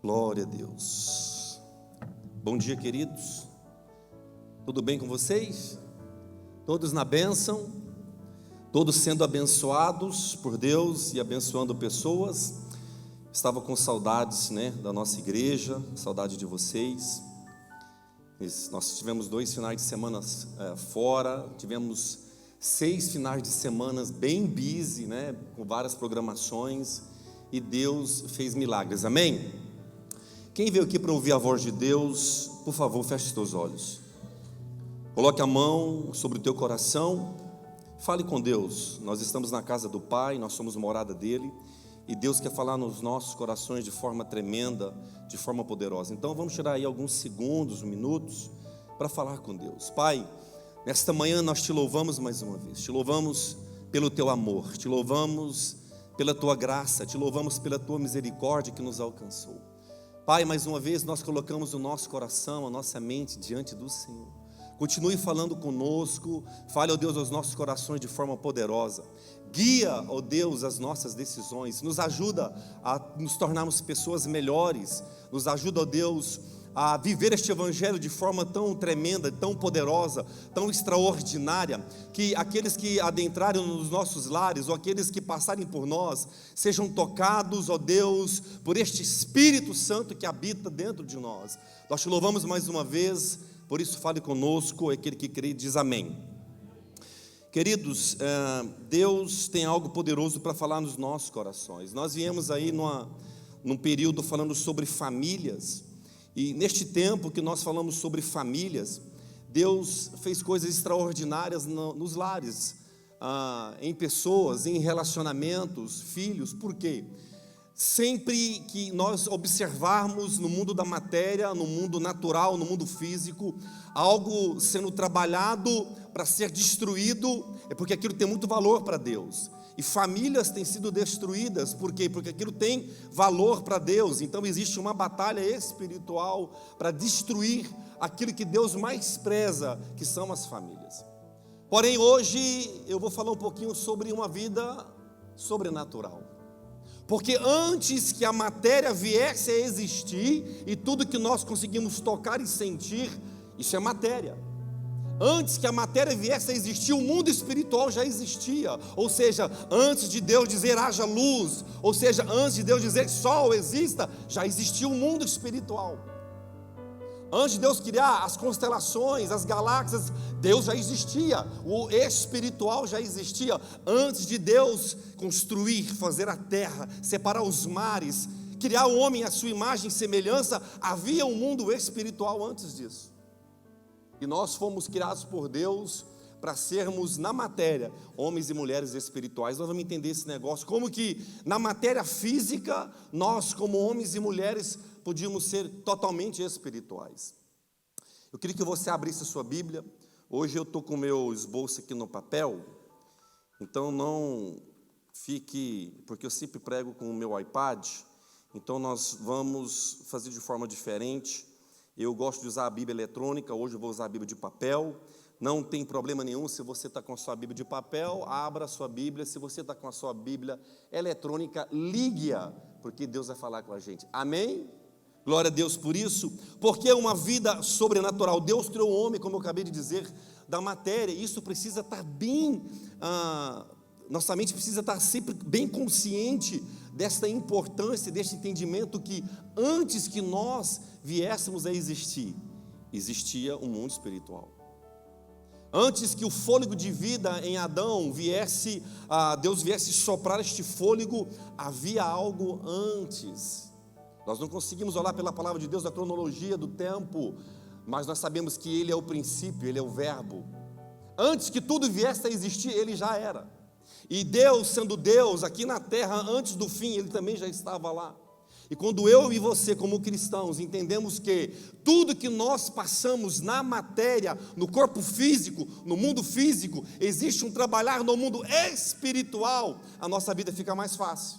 Glória a Deus. Bom dia, queridos. Tudo bem com vocês? Todos na bênção? Todos sendo abençoados por Deus e abençoando pessoas? Estava com saudades, da nossa igreja, saudade de vocês. Nós tivemos 2 finais de semana fora, tivemos 6 finais de semana bem busy, com várias programações, e Deus fez milagres, amém? Quem veio aqui para ouvir a voz de Deus, por favor, feche os teus olhos. Coloque a mão sobre o teu coração, fale com Deus. Nós estamos na casa do Pai, nós somos morada dEle, e Deus quer falar nos nossos corações de forma tremenda, de forma poderosa. Então vamos tirar aí alguns segundos, minutos, para falar com Deus. Pai, nesta manhã nós te louvamos mais uma vez, te louvamos pelo teu amor, te louvamos pela tua graça, te louvamos pela tua misericórdia que nos alcançou. Pai, mais uma vez nós colocamos o nosso coração, a nossa mente diante do Senhor. Continue falando conosco, fale, ó Deus, aos nossos corações de forma poderosa. Guia, ó Deus, as nossas decisões, nos ajuda a nos tornarmos pessoas melhores, nos ajuda, ó Deus, a viver este evangelho de forma tão tremenda, tão poderosa, tão extraordinária, que aqueles que adentrarem nos nossos lares, ou aqueles que passarem por nós, sejam tocados, ó Deus, por este Espírito Santo que habita dentro de nós. Nós te louvamos mais uma vez, por isso fale conosco, aquele que crê diz amém. Queridos, Deus tem algo poderoso para falar nos nossos corações. Nós viemos aí num período falando sobre famílias, e neste tempo que nós falamos sobre famílias, Deus fez coisas extraordinárias nos lares, em pessoas, em relacionamentos, filhos. Por quê? Sempre que nós observarmos no mundo da matéria, no mundo natural, no mundo físico, algo sendo trabalhado para ser destruído, é porque aquilo tem muito valor para Deus. E famílias têm sido destruídas, por quê? Porque aquilo tem valor para Deus. Então existe uma batalha espiritual para destruir aquilo que Deus mais preza, que são as famílias. Porém, hoje eu vou falar um pouquinho sobre uma vida sobrenatural. Porque antes que a matéria viesse a existir, e tudo que nós conseguimos tocar e sentir, isso é matéria. Antes que a matéria viesse a existir, o mundo espiritual já existia. Ou seja, antes de Deus dizer haja luz, ou seja, antes de Deus dizer sol exista, já existia o mundo espiritual. Antes de Deus criar as constelações, as galáxias, Deus já existia, o espiritual já existia. Antes de Deus construir, fazer a terra, separar os mares, criar o homem à sua imagem e semelhança, havia um mundo espiritual antes disso. E nós fomos criados por Deus para sermos na matéria, homens e mulheres espirituais. Nós vamos entender esse negócio, como que na matéria física, nós como homens e mulheres podíamos ser totalmente espirituais. Eu queria que você abrisse a sua Bíblia. Hoje eu estou com o meu esboço aqui no papel, então não fique, porque eu sempre prego com o meu iPad, então nós vamos fazer de forma diferente. Eu gosto de usar a Bíblia eletrônica, hoje eu vou usar a Bíblia de papel. Não tem problema nenhum se você está com a sua Bíblia de papel, abra a sua Bíblia. Se você está com a sua Bíblia eletrônica, ligue-a, porque Deus vai falar com a gente, amém? Glória a Deus por isso, porque é uma vida sobrenatural. Deus criou o homem, como eu acabei de dizer, da matéria. Isso precisa estar bem, nossa mente precisa estar sempre bem consciente desta importância, deste entendimento que antes que nós viéssemos a existir, existia um mundo espiritual. Antes que o fôlego de vida em Adão viesse, Deus viesse soprar este fôlego, havia algo antes. Nós não conseguimos olhar pela palavra de Deus a cronologia do tempo, mas nós sabemos que Ele é o princípio, Ele é o verbo. Antes que tudo viesse a existir, Ele já era. E Deus, sendo Deus, aqui na terra, antes do fim, Ele também já estava lá. E quando eu e você, como cristãos, entendemos que tudo que nós passamos na matéria, no corpo físico, no mundo físico, existe um trabalhar no mundo espiritual, a nossa vida fica mais fácil.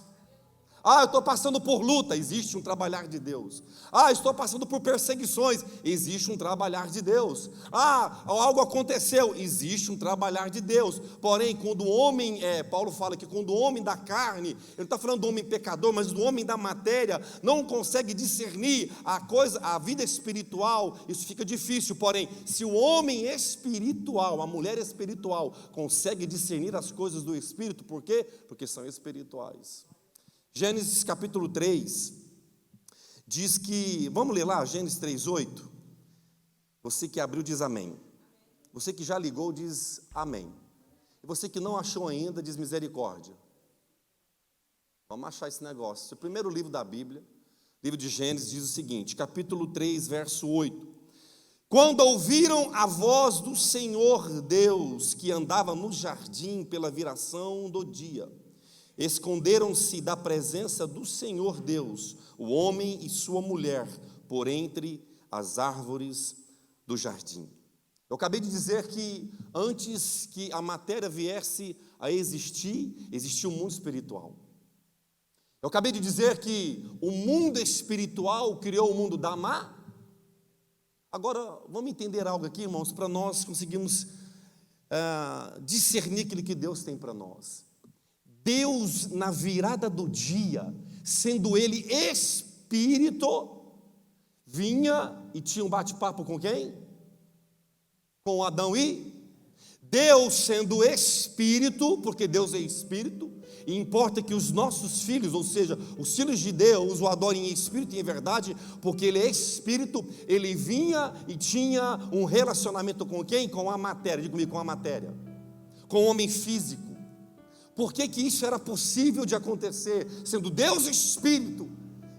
Ah, eu estou passando por luta, existe um trabalhar de Deus. Ah, estou passando por perseguições, existe um trabalhar de Deus. Ah, algo aconteceu, existe um trabalhar de Deus. Porém, quando o homem, Paulo fala que quando o homem da carne, ele não está falando do homem pecador, mas do homem da matéria, não consegue discernir a vida espiritual, isso fica difícil. Porém, se o homem espiritual, a mulher espiritual, consegue discernir as coisas do Espírito, por quê? Porque são espirituais. Gênesis capítulo 3, diz que, vamos ler lá, Gênesis 3:8, você que abriu diz amém, você que já ligou diz amém, e você que não achou ainda diz misericórdia. Vamos achar esse negócio. O primeiro livro da Bíblia, livro de Gênesis, diz o seguinte, capítulo 3, verso 8, quando ouviram a voz do Senhor Deus, que andava no jardim pela viração do dia, esconderam-se da presença do Senhor Deus, o homem e sua mulher, por entre as árvores do jardim. Eu acabei de dizer que antes que a matéria viesse a existir, existia um mundo espiritual. Eu acabei de dizer que o mundo espiritual criou o mundo da má. Agora, vamos entender algo aqui, irmãos, para nós conseguirmos discernir aquilo que Deus tem para nós. Deus, na virada do dia, sendo Ele Espírito, vinha e tinha um bate-papo com quem? Com Adão e Deus, sendo Espírito, porque Deus é Espírito, e importa que os nossos filhos, ou seja, os filhos de Deus, o adorem em Espírito e em verdade, porque Ele é Espírito, Ele vinha e tinha um relacionamento com quem? Com a matéria, diga comigo, com a matéria, com o homem físico. Por que isso era possível de acontecer? Sendo Deus Espírito,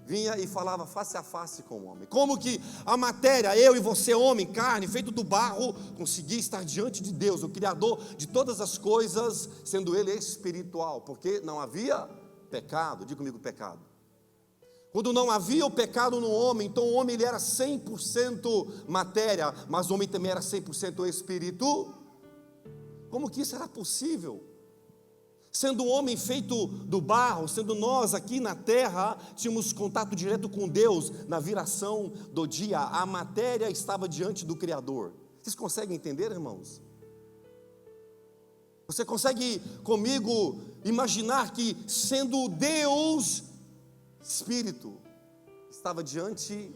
vinha e falava face a face com o homem. Como que a matéria, eu e você, homem, carne, feito do barro, conseguia estar diante de Deus, o Criador de todas as coisas, sendo Ele espiritual, porque não havia pecado. Diga comigo, pecado. Quando não havia o pecado no homem, então o homem ele era 100% matéria, mas o homem também era 100% espírito. Como que isso era possível? Sendo um homem feito do barro, sendo nós aqui na terra, tínhamos contato direto com Deus na viração do dia, a matéria estava diante do Criador. Vocês conseguem entender, irmãos? Você consegue comigo imaginar que sendo Deus, Espírito, estava diante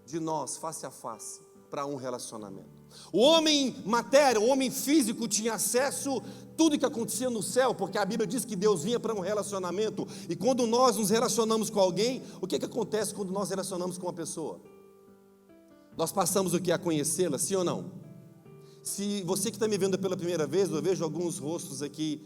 de nós, face a face, para um relacionamento. O homem matéria, o homem físico tinha acesso a tudo que acontecia no céu, porque a Bíblia diz que Deus vinha para um relacionamento, e quando nós nos relacionamos com alguém, o que acontece quando nós relacionamos com uma pessoa? Nós passamos o que? A conhecê-la, sim ou não? Se você que está me vendo pela primeira vez, eu vejo alguns rostos aqui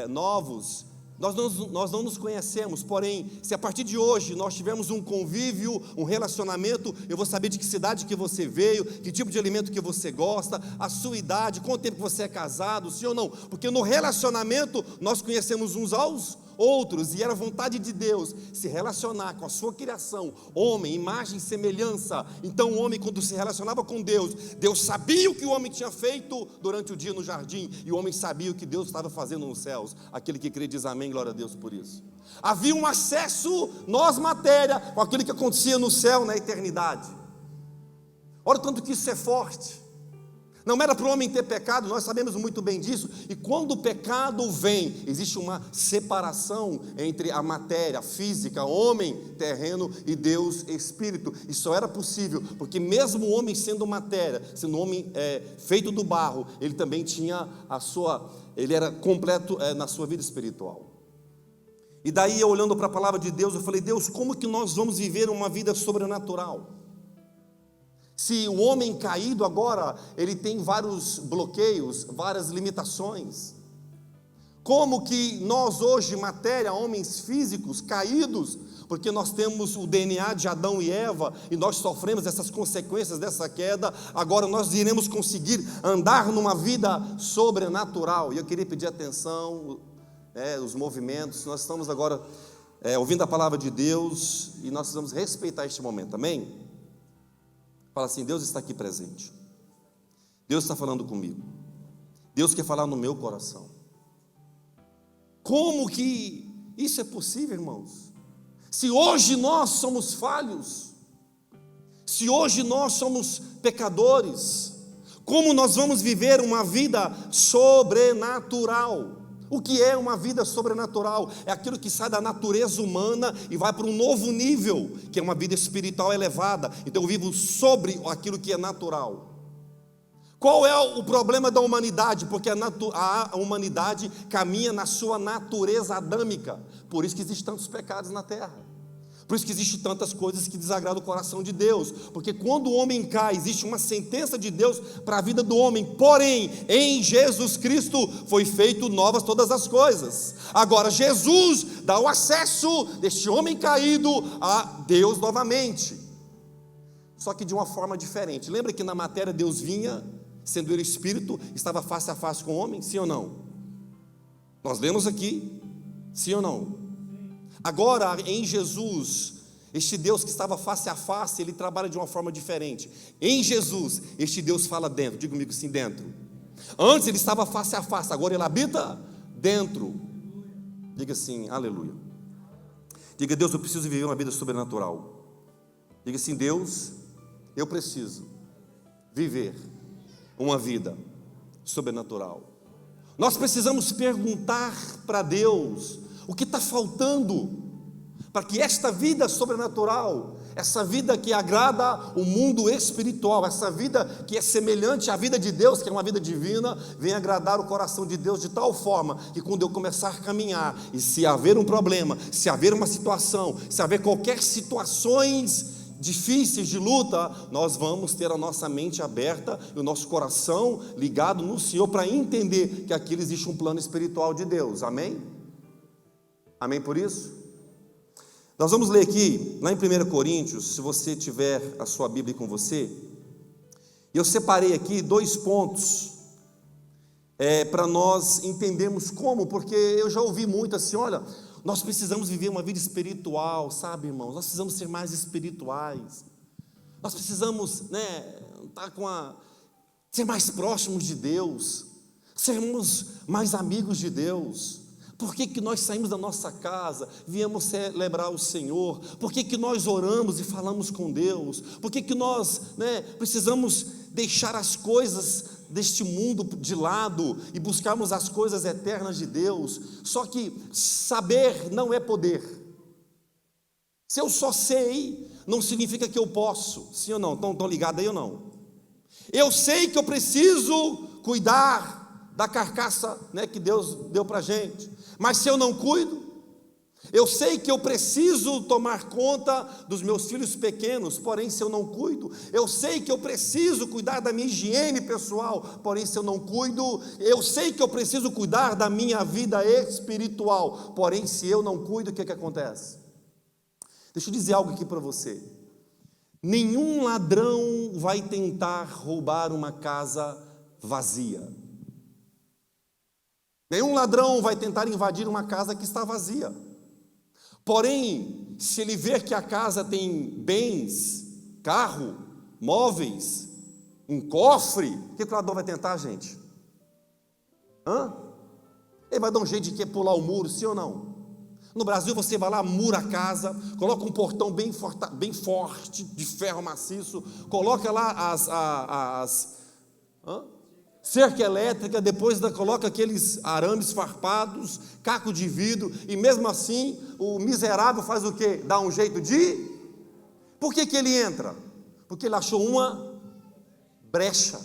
novos, nós não nos conhecemos, porém, se a partir de hoje nós tivermos um convívio, um relacionamento, eu vou saber de que cidade que você veio, que tipo de alimento que você gosta, a sua idade, quanto tempo que você é casado, sim ou não? Porque no relacionamento nós conhecemos uns aos outros, e era vontade de Deus se relacionar com a sua criação, homem, imagem e semelhança. Então o homem, quando se relacionava com Deus, Deus sabia o que o homem tinha feito durante o dia no jardim, e o homem sabia o que Deus estava fazendo nos céus. Aquele que crê diz amém, glória a Deus por isso. Havia um acesso, nós matéria, com aquilo que acontecia no céu, na eternidade. Olha o tanto que isso é forte. Não era para o homem ter pecado, nós sabemos muito bem disso, e quando o pecado vem, existe uma separação entre a matéria física, homem terreno, e Deus espírito, e só era possível, porque mesmo o homem sendo matéria, sendo um homem feito do barro, ele também tinha ele era completo na sua vida espiritual. E daí eu olhando para a palavra de Deus, eu falei, Deus, como que nós vamos viver uma vida sobrenatural? Se o homem caído agora, ele tem vários bloqueios, várias limitações. Como que nós hoje, matéria, homens físicos, caídos, porque nós temos o DNA de Adão e Eva, e nós sofremos essas consequências dessa queda, agora nós iremos conseguir andar numa vida sobrenatural. E eu queria pedir atenção, os movimentos, nós estamos agora ouvindo a palavra de Deus, e nós precisamos respeitar este momento, amém? Fala assim, Deus está aqui presente, Deus está falando comigo, Deus quer falar no meu coração. Como que isso é possível, irmãos? Se hoje nós somos falhos, se hoje nós somos pecadores, como nós vamos viver uma vida sobrenatural? O que é uma vida sobrenatural? É aquilo que sai da natureza humana e vai para um novo nível, que é uma vida espiritual elevada. Então eu vivo sobre aquilo que é natural. Qual é o problema da humanidade? Porque a humanidade caminha na sua natureza adâmica. Por isso que existem tantos pecados na terra. Por isso que existem tantas coisas que desagradam o coração de Deus. Porque quando o homem cai, existe uma sentença de Deus para a vida do homem. Porém, em Jesus Cristo foi feito novas todas as coisas. Agora, Jesus dá o acesso deste homem caído a Deus novamente. Só que de uma forma diferente. Lembra que na matéria Deus vinha, sendo ele Espírito, estava face a face com o homem? Sim ou não? Nós lemos aqui, sim ou não? Agora, em Jesus, este Deus que estava face a face, ele trabalha de uma forma diferente. Em Jesus, este Deus fala dentro. Diga comigo assim, dentro. Antes ele estava face a face, agora ele habita dentro. Diga assim, aleluia. Diga, Deus, eu preciso viver uma vida sobrenatural. Diga assim, Deus, eu preciso viver uma vida sobrenatural. Nós precisamos perguntar para Deus o que está faltando para que esta vida sobrenatural, essa vida que agrada o mundo espiritual, essa vida que é semelhante à vida de Deus, que é uma vida divina, venha agradar o coração de Deus de tal forma que quando eu começar a caminhar, e se haver um problema, se haver uma situação, se haver qualquer situações difíceis de luta, nós vamos ter a nossa mente aberta e o nosso coração ligado no Senhor para entender que aqui existe um plano espiritual de Deus, amém? Amém por isso? Nós vamos ler aqui, lá em 1 Coríntios, se você tiver a sua Bíblia com você, eu separei aqui 2 pontos, para nós entendermos como, porque eu já ouvi muito assim, olha, nós precisamos viver uma vida espiritual, sabe, irmãos? Nós precisamos ser mais espirituais, nós precisamos, ser mais próximos de Deus, sermos mais amigos de Deus. Por que nós saímos da nossa casa, viemos celebrar o Senhor? Por que nós oramos e falamos com Deus? Por que nós precisamos deixar as coisas deste mundo de lado e buscarmos as coisas eternas de Deus? Só que saber não é poder. Se eu só sei, não significa que eu posso. Sim ou não? Estão ligados aí ou não? Eu sei que eu preciso cuidar da carcaça que Deus deu para a gente, mas se eu não cuido, eu sei que eu preciso tomar conta dos meus filhos pequenos, porém se eu não cuido, eu sei que eu preciso cuidar da minha higiene pessoal, porém se eu não cuido, eu sei que eu preciso cuidar da minha vida espiritual, porém se eu não cuido, o que acontece? Deixa eu dizer algo aqui para você. Nenhum ladrão vai tentar roubar uma casa vazia. Nenhum ladrão vai tentar invadir uma casa que está vazia. Porém, se ele ver que a casa tem bens, carro, móveis, um cofre, o que o ladrão vai tentar, gente? Ele vai dar um jeito de pular o muro, sim ou não? No Brasil você vai lá, mura a casa, coloca um portão bem forte, de ferro maciço, coloca lá cerca elétrica, depois coloca aqueles arames farpados, caco de vidro, e mesmo assim, o miserável faz o quê? Dá um jeito de... Por que ele entra? Porque ele achou uma brecha,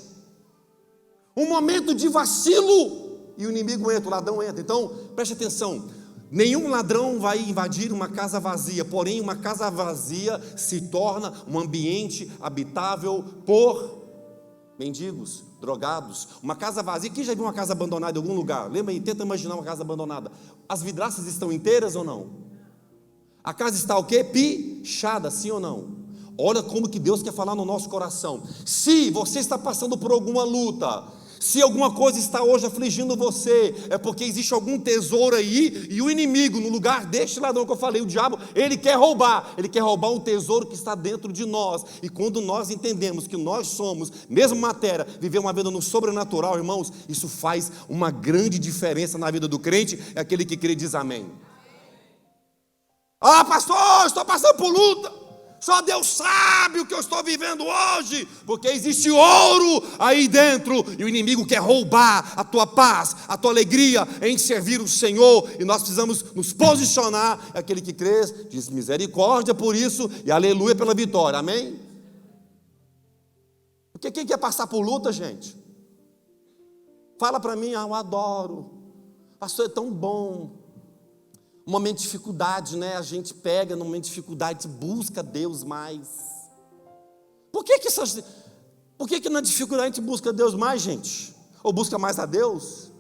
um momento de vacilo, e o inimigo entra, o ladrão entra. Então, preste atenção, nenhum ladrão vai invadir uma casa vazia, porém uma casa vazia se torna um ambiente habitável por mendigos, drogados. Uma casa vazia, quem já viu uma casa abandonada em algum lugar? Lembra aí, tenta imaginar uma casa abandonada. As vidraças estão inteiras ou não? A casa está o quê? Pichada, sim ou não? Olha como que Deus quer falar no nosso coração. Se você está passando por alguma luta, se alguma coisa está hoje afligindo você, é porque existe algum tesouro aí, e o inimigo, no lugar deste ladrão que eu falei, o diabo, ele quer roubar um tesouro que está dentro de nós. E quando nós entendemos que nós somos, mesmo matéria, viver uma vida no sobrenatural, irmãos, isso faz uma grande diferença na vida do crente. É aquele que crê e diz amém. Ah, pastor, estou passando por luta. Só Deus sabe o que eu estou vivendo hoje, porque existe ouro aí dentro, e o inimigo quer roubar a tua paz, a tua alegria em servir o Senhor, e nós precisamos nos posicionar. Aquele que crê, diz misericórdia por isso, e aleluia pela vitória, amém? Porque quem quer passar por luta, gente? Fala para mim, eu adoro, pastor, é tão bom. Um momento de dificuldade, né? A gente pega num momento de dificuldade e busca Deus mais. Por que na dificuldade a gente busca Deus mais, gente? Ou busca mais a Deus?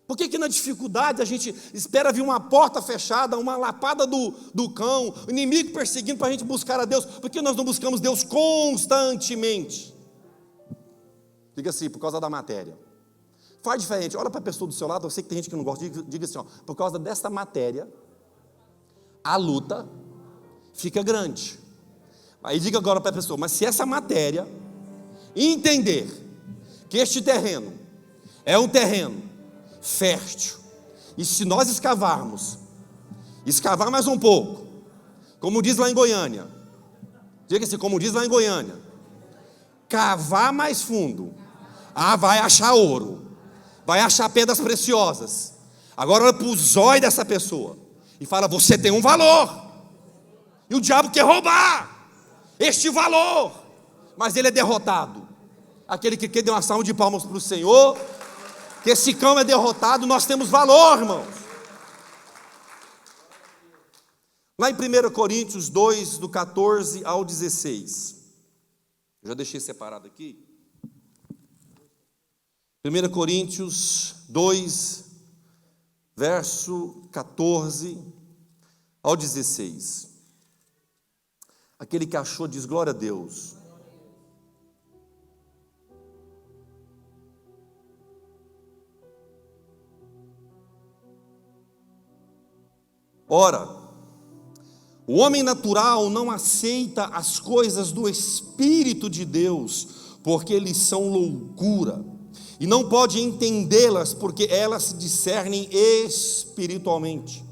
Por que na dificuldade a gente espera vir uma porta fechada, uma lapada do cão, o inimigo perseguindo para a gente buscar a Deus? Por que nós não buscamos Deus constantemente? Diga assim, por causa da matéria. Faz diferente, olha para a pessoa do seu lado, eu sei que tem gente que não gosta, diga assim, ó, por causa dessa matéria, a luta fica grande. Aí diga agora para a pessoa, mas se essa matéria entender que este terreno é um terreno fértil, e se nós escavar mais um pouco, como diz lá em Goiânia, diga assim, como diz lá em Goiânia, cavar mais fundo, vai achar ouro, vai achar pedras preciosas. Agora olha para o zóio dessa pessoa e fala, você tem um valor, e o diabo quer roubar este valor, mas ele é derrotado. Aquele que quer dar uma salva de palmas para o Senhor, que esse cão é derrotado, nós temos valor, irmãos. Lá em 1 Coríntios 2, do 14 ao 16, eu já deixei separado aqui. 1 Coríntios 2, verso 14 ao 16. Aquele que achou diz glória a Deus. Ora, o homem natural não aceita as coisas do Espírito de Deus, porque eles são loucura, e não pode entendê-las, porque elas se discernem espiritualmente.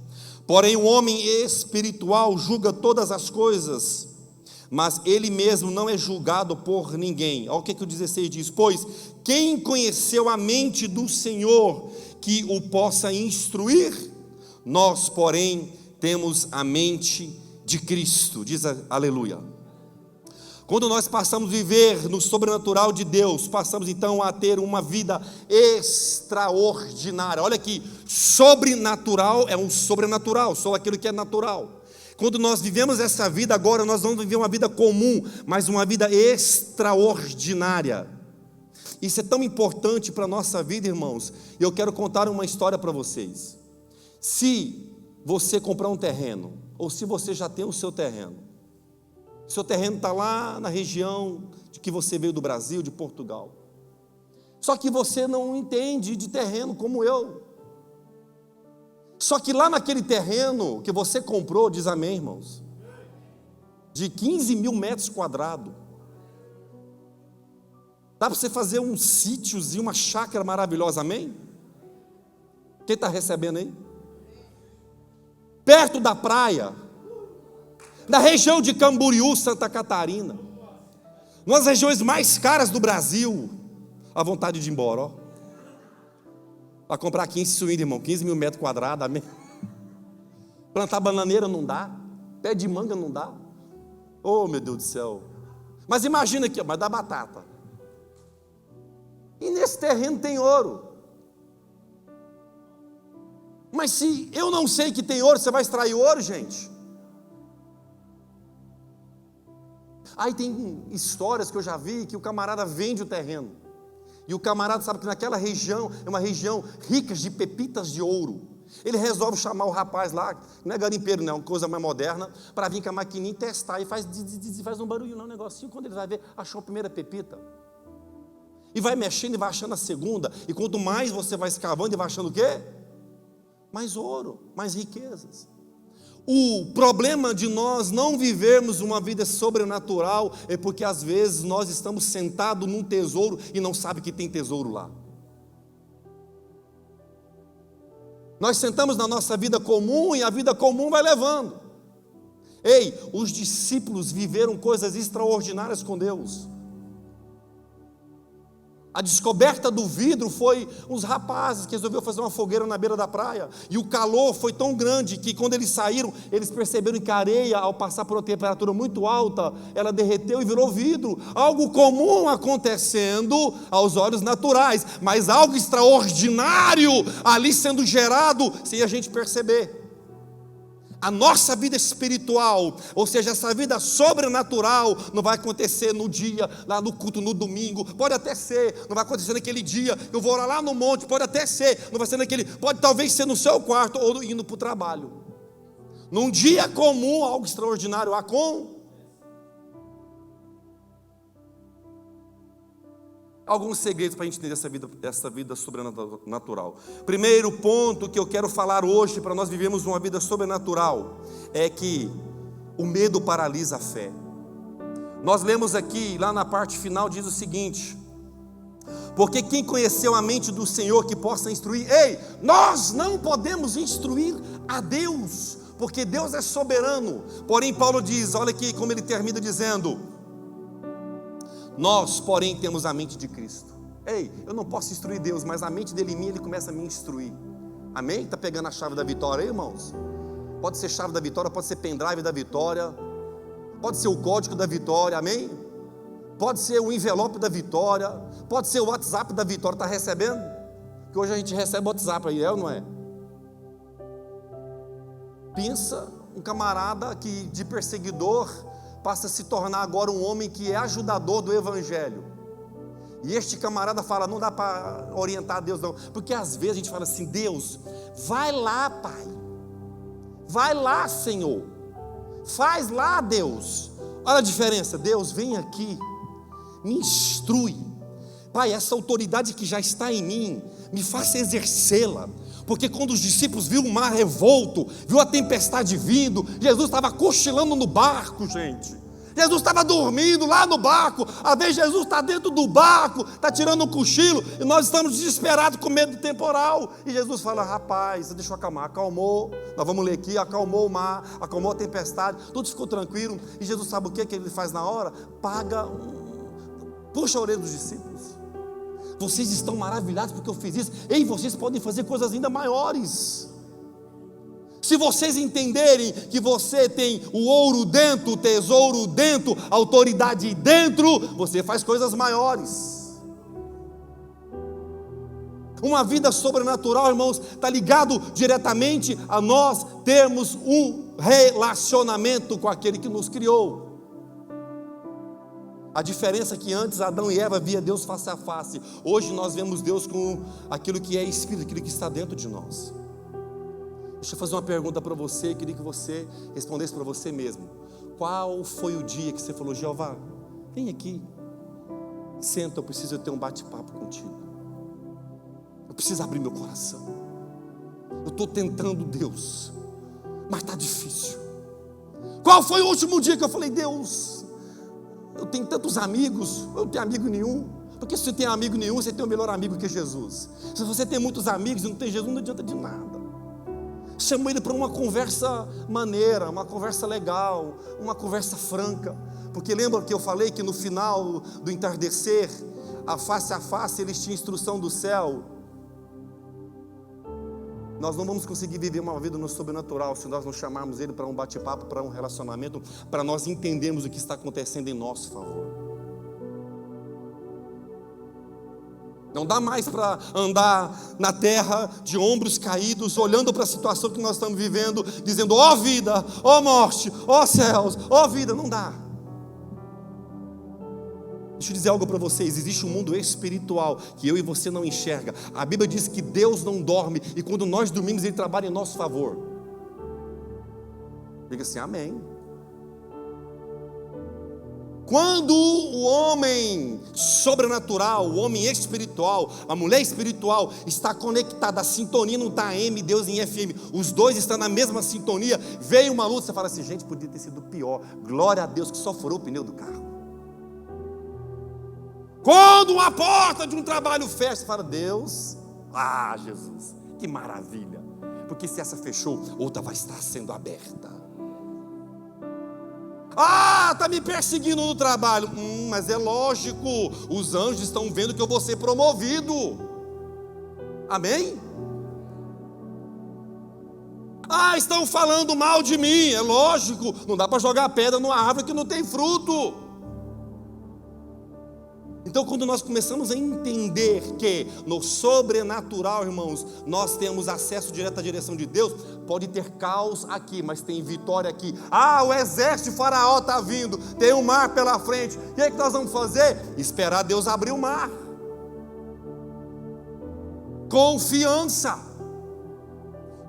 Porém, o homem espiritual julga todas as coisas, mas ele mesmo não é julgado por ninguém. Olha o que o 16 diz: pois quem conheceu a mente do Senhor que o possa instruir? Nós, porém, temos a mente de Cristo. Diz aleluia. Quando nós passamos a viver no sobrenatural de Deus, passamos então a ter uma vida extraordinária. Olha aqui, sobrenatural é um sobrenatural, só aquilo que é natural. Quando nós vivemos essa vida agora, nós não vivemos uma vida comum, mas uma vida extraordinária. Isso é tão importante para a nossa vida, irmãos. E eu quero contar uma história para vocês. Se você comprar um terreno, ou se você já tem o seu terreno está lá na região de que você veio do Brasil, de Portugal, só que você não entende de terreno como eu, só que lá naquele terreno que você comprou, diz amém, irmãos, de 15 mil metros quadrados, dá para você fazer um sítiozinho, uma chácara maravilhosa, amém? Quem está recebendo aí? Perto da praia, na região de Camboriú, Santa Catarina, uma das regiões mais caras do Brasil, a vontade de ir embora, ó. Para comprar 15 suínos, irmão, 15 mil metros quadrados, amém? Plantar bananeira não dá, pé de manga não dá, oh meu Deus do céu, mas imagina aqui, mas dá batata, e nesse terreno tem ouro, mas se eu não sei que tem ouro, você vai extrair ouro, gente? Aí tem histórias que eu já vi, que o camarada vende o terreno, e o camarada sabe que naquela região, é uma região rica de pepitas de ouro, ele resolve chamar o rapaz lá, não é garimpeiro não, é uma coisa mais moderna, para vir com a maquininha e testar, e faz um barulho não, um negocinho, quando ele vai ver, achou a primeira pepita, e vai mexendo e vai achando a segunda, e quanto mais você vai escavando e vai achando o quê? Mais ouro, mais riquezas. O problema de nós não vivermos uma vida sobrenatural é porque às vezes nós estamos sentados num tesouro e não sabe que tem tesouro lá. Nós sentamos na nossa vida comum e a vida comum vai levando. Ei, os discípulos viveram coisas extraordinárias com Deus. A descoberta do vidro foi uns rapazes que resolveram fazer uma fogueira na beira da praia, e o calor foi tão grande que quando eles saíram, eles perceberam que a areia, ao passar por uma temperatura muito alta, ela derreteu e virou vidro. Algo comum acontecendo aos olhos naturais, mas algo extraordinário ali sendo gerado sem a gente perceber. A nossa vida espiritual, ou seja, essa vida sobrenatural, não vai acontecer no dia, lá no culto, no domingo, pode até ser, não vai acontecer naquele dia, eu vou orar lá no monte, pode até ser, não vai ser naquele, pode talvez ser no seu quarto, ou indo para o trabalho. Num dia comum, algo extraordinário Alguns segredos para a gente entender essa vida sobrenatural. Primeiro ponto que eu quero falar hoje, para nós vivermos uma vida sobrenatural, é que o medo paralisa a fé. Nós lemos aqui, lá na parte final, diz o seguinte: porque quem conheceu a mente do Senhor que possa instruir? Ei, nós não podemos instruir a Deus, porque Deus é soberano. Porém, Paulo diz, olha aqui como ele termina dizendo: nós, porém, temos a mente de Cristo. Ei, eu não posso instruir Deus, mas a mente dele em mim, ele começa a me instruir. Amém? Está pegando a chave da vitória aí, irmãos? Pode ser chave da vitória, pode ser pendrive da vitória, pode ser o código da vitória, amém? Pode ser o envelope da vitória, pode ser o WhatsApp da vitória, está recebendo? Que hoje a gente recebe o WhatsApp aí, é ou não é? Pensa um camarada que de perseguidor passa a se tornar agora um homem que é ajudador do Evangelho. E este camarada fala, não dá para orientar Deus não, porque às vezes a gente fala assim, Deus, vai lá Pai, vai lá Senhor, faz lá Deus. Olha a diferença, Deus vem aqui, me instrui, Pai, essa autoridade que já está em mim, me faça exercê-la. Porque quando os discípulos viram o mar revolto, viu a tempestade vindo, Jesus estava cochilando no barco, gente. Jesus estava dormindo lá no barco. Às vezes Jesus está dentro do barco, está tirando um cochilo, e nós estamos desesperados com medo do temporal. E Jesus fala, rapaz, deixa eu acalmar. Acalmou, nós vamos ler aqui, acalmou o mar, acalmou a tempestade, tudo ficou tranquilo. E Jesus sabe o que ele faz na hora? Puxa a orelha dos discípulos. Vocês estão maravilhados porque eu fiz isso. Ei, vocês podem fazer coisas ainda maiores. Se vocês entenderem que você tem o ouro dentro, o tesouro dentro, a autoridade dentro, você faz coisas maiores. Uma vida sobrenatural, irmãos, está ligado diretamente a nós termos um relacionamento com aquele que nos criou. A diferença é que antes Adão e Eva via Deus face a face. Hoje nós vemos Deus com aquilo que é Espírito, aquilo que está dentro de nós. Deixa eu fazer uma pergunta para você, queria que você respondesse para você mesmo. Qual foi o dia que você falou, Jeová, vem aqui, senta, eu preciso ter um bate-papo contigo. Eu preciso abrir meu coração. Eu estou tentando, Deus, mas está difícil. Qual foi o último dia que eu falei, Deus, eu tenho tantos amigos, eu não tenho amigo nenhum. Porque se você tem amigo nenhum, você tem o melhor amigo que é Jesus. Se você tem muitos amigos e não tem Jesus, não adianta de nada. Chama ele para uma conversa maneira, uma conversa legal, uma conversa franca. Porque lembra que eu falei que no final do entardecer, a face, eles tinham instrução do céu. Nós não vamos conseguir viver uma vida no sobrenatural se nós não chamarmos ele para um bate-papo, para um relacionamento, para nós entendermos o que está acontecendo em nosso favor. Não dá mais para andar na terra de ombros caídos, olhando para a situação que nós estamos vivendo, dizendo, ó vida, ó morte, ó céus, ó vida, não dá. Deixa eu dizer algo para vocês, existe um mundo espiritual que eu e você não enxerga. A Bíblia diz que Deus não dorme, e quando nós dormimos Ele trabalha em nosso favor. Diga assim, amém. Quando o homem sobrenatural, o homem espiritual, a mulher espiritual está conectada, a sintonia não está AM, Deus em FM, os dois estão na mesma sintonia, veio uma luz, você fala assim, gente, podia ter sido pior, glória a Deus que só furou o pneu do carro. Quando uma porta de um trabalho fecha, você fala, Deus, Jesus, que maravilha. porque se essa fechou, outra vai estar sendo aberta. Ah, está me perseguindo no trabalho. Mas é lógico, os anjos estão vendo que eu vou ser promovido. Amém? Ah, estão falando mal de mim. É lógico, não dá para jogar pedra numa árvore que não tem fruto. Então, quando nós começamos a entender que no sobrenatural, irmãos, nós temos acesso direto à direção de Deus, pode ter caos aqui, mas tem vitória aqui. Ah, o exército de Faraó está vindo, tem um mar pela frente. O que é que nós vamos fazer? Esperar Deus abrir o mar. Confiança.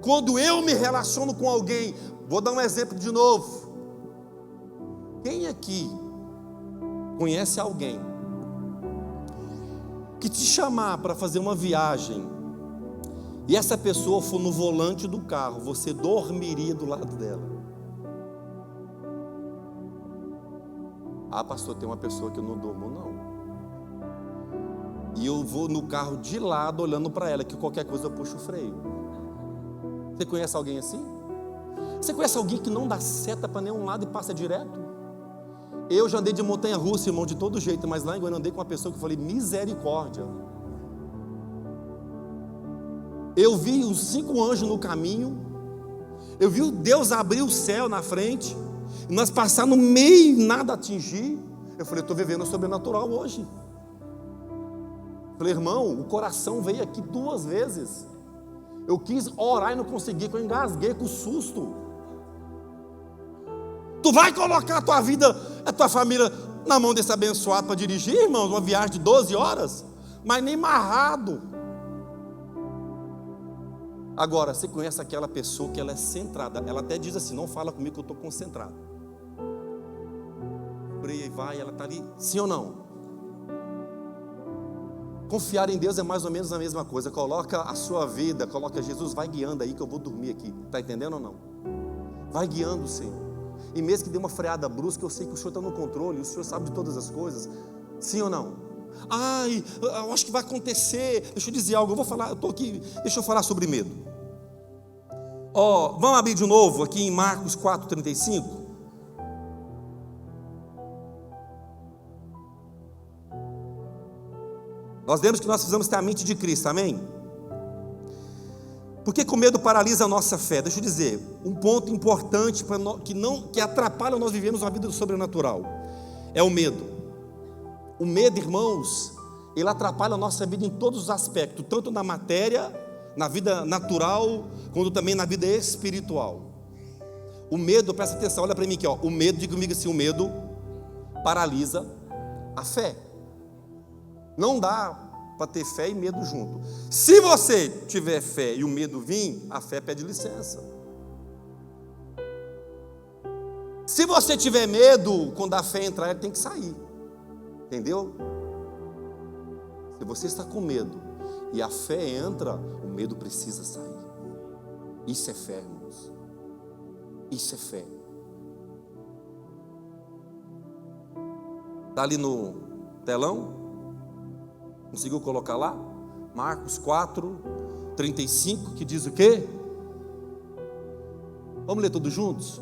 Quando eu me relaciono com alguém, vou dar um exemplo de novo. Quem aqui conhece alguém que te chamar para fazer uma viagem e essa pessoa for no volante do carro, você dormiria do lado dela? Ah, pastor, tem uma pessoa que eu não durmo, não. E eu vou no carro de lado olhando para ela, que qualquer coisa eu puxo o freio. Você conhece alguém assim? Você conhece alguém que não dá seta para nenhum lado e passa direto? Eu já andei de montanha-russa, irmão, de todo jeito, mas lá em Goiânia eu andei com uma pessoa que eu falei, misericórdia. Eu vi os 5 anjos no caminho, eu vi Deus abrir o céu na frente, e nós passar no meio e nada atingir. Eu falei, estou vivendo o sobrenatural hoje. Eu falei, irmão, o coração veio aqui 2 vezes. Eu quis orar e não consegui, que eu engasguei com susto. Tu vai colocar a tua vida, a tua família na mão desse abençoado para dirigir, irmãos, uma viagem de 12 horas? Mas nem marrado. Agora, você conhece aquela pessoa que ela é centrada, ela até diz assim, não fala comigo que eu estou concentrado. E vai, ela está ali, sim ou não? Confiar em Deus é mais ou menos a mesma coisa. Coloca a sua vida, coloca Jesus, vai guiando aí que eu vou dormir aqui. Está entendendo ou não? Vai guiando o Senhor. E mesmo que dê uma freada brusca, eu sei que o Senhor está no controle, o Senhor sabe de todas as coisas. Sim ou não? Ai, eu acho que vai acontecer. Deixa eu dizer algo, eu estou aqui, deixa eu falar sobre medo. Vamos abrir de novo aqui em Marcos 4,35. Nós vemos que nós precisamos ter a mente de Cristo, amém? Porque o medo paralisa a nossa fé. Deixa eu dizer, um ponto importante que atrapalha nós vivemos uma vida do sobrenatural é o medo. O medo, irmãos, ele atrapalha a nossa vida em todos os aspectos, tanto na matéria, na vida natural, quanto também na vida espiritual. O medo, presta atenção, olha para mim aqui, o medo, diga comigo assim, o medo paralisa a fé. Não dá para ter fé e medo junto. Se você tiver fé e o medo vir, a fé pede licença. Se você tiver medo, quando a fé entrar, ele tem que sair. Entendeu? Se você está com medo e a fé entra, o medo precisa sair. Isso é fé, irmãos. Isso é fé. Está ali no telão? Conseguiu colocar lá? Marcos 4:35, que diz o quê? Vamos ler todos juntos?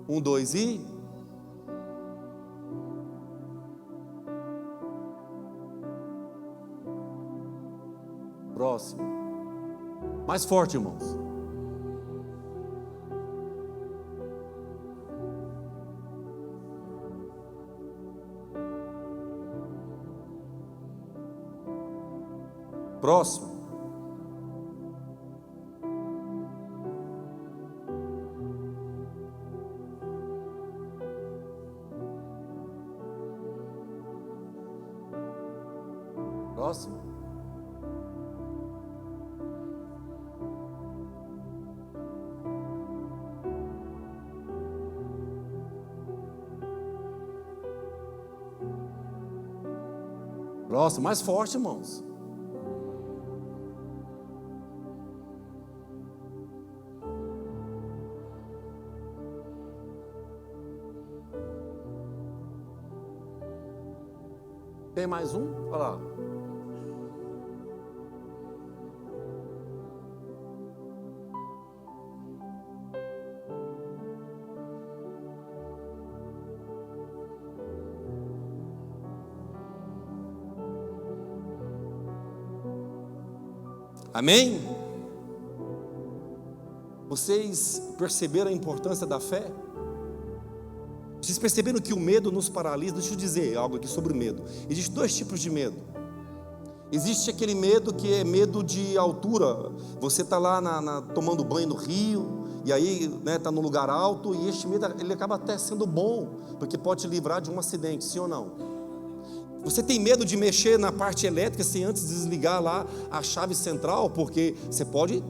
1, 2 e... Próximo. Mais forte, irmãos. Próximo. Próximo. Próximo, mais forte, irmãos. Tem mais um? Olha lá. Amém? Vocês perceberam a importância da fé? Vocês perceberam que o medo nos paralisa? Deixa eu dizer algo aqui sobre o medo. Existem dois tipos de medo. Existe aquele medo que é medo de altura. Você está lá tomando banho no rio, e aí está no lugar alto, e este medo ele acaba até sendo bom, porque pode te livrar de um acidente, sim ou não? Você tem medo de mexer na parte elétrica sem antes desligar lá a chave central, porque você pode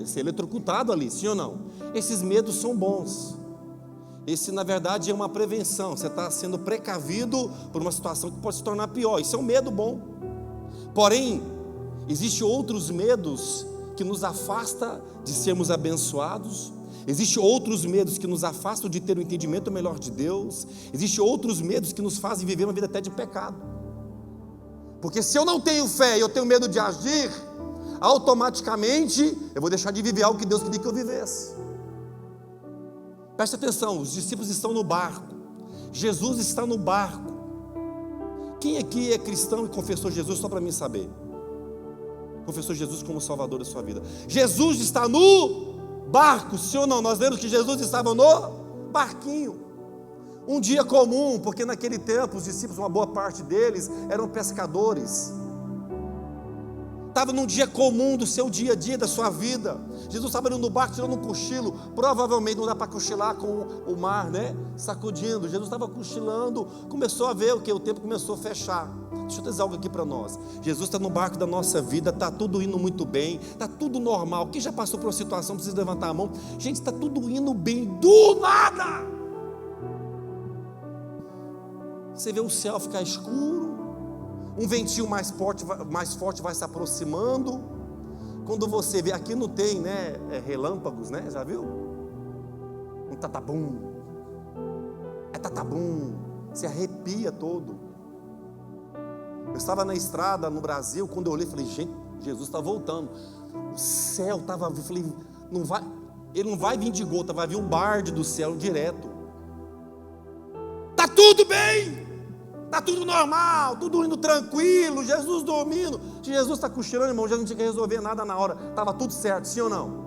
ser eletrocutado ali, sim ou não? Esses medos são bons. Esse, na verdade, é uma prevenção. Você está sendo precavido por uma situação que pode se tornar pior. Isso é um medo bom. Porém, existem outros medos que nos afastam de sermos abençoados. Existem outros medos que nos afastam de ter um entendimento melhor de Deus. Existem outros medos que nos fazem viver uma vida até de pecado. Porque se eu não tenho fé e eu tenho medo de agir, automaticamente eu vou deixar de viver algo que Deus queria que eu vivesse. Preste atenção, os discípulos estão no barco, Jesus está no barco. Quem aqui é cristão e confessou Jesus, só para mim saber? Confessou Jesus como Salvador da sua vida. Jesus está no barco, sim ou não? Nós lemos que Jesus estava no barquinho. Um dia comum, porque naquele tempo os discípulos, uma boa parte deles, eram pescadores. Estava num dia comum do seu dia a dia, da sua vida. Jesus estava indo no barco, tirando um cochilo. Provavelmente não dá para cochilar com o mar, né? Sacudindo. Jesus estava cochilando, começou a ver o que? O tempo começou a fechar. Deixa eu dizer algo aqui para nós. Jesus está no barco da nossa vida, está tudo indo muito bem, está tudo normal. Quem já passou por uma situação, precisa levantar a mão. Gente, está tudo indo bem, do nada. Você vê o céu ficar escuro, um ventinho mais forte vai se aproximando. Quando você vê, aqui não tem, né, relâmpagos, né? Já viu? Um tatabum. É tatabum. Se arrepia todo. Eu estava na estrada no Brasil, quando eu olhei, falei, gente, Jesus está voltando. O céu estava, eu falei, ele não vai vir de gota, vai vir um barde do céu direto. Está tudo bem. Está tudo normal, tudo indo tranquilo, Jesus dormindo. Jesus está cochilando, irmão, Jesus não tinha que resolver nada na hora, estava tudo certo, sim ou não?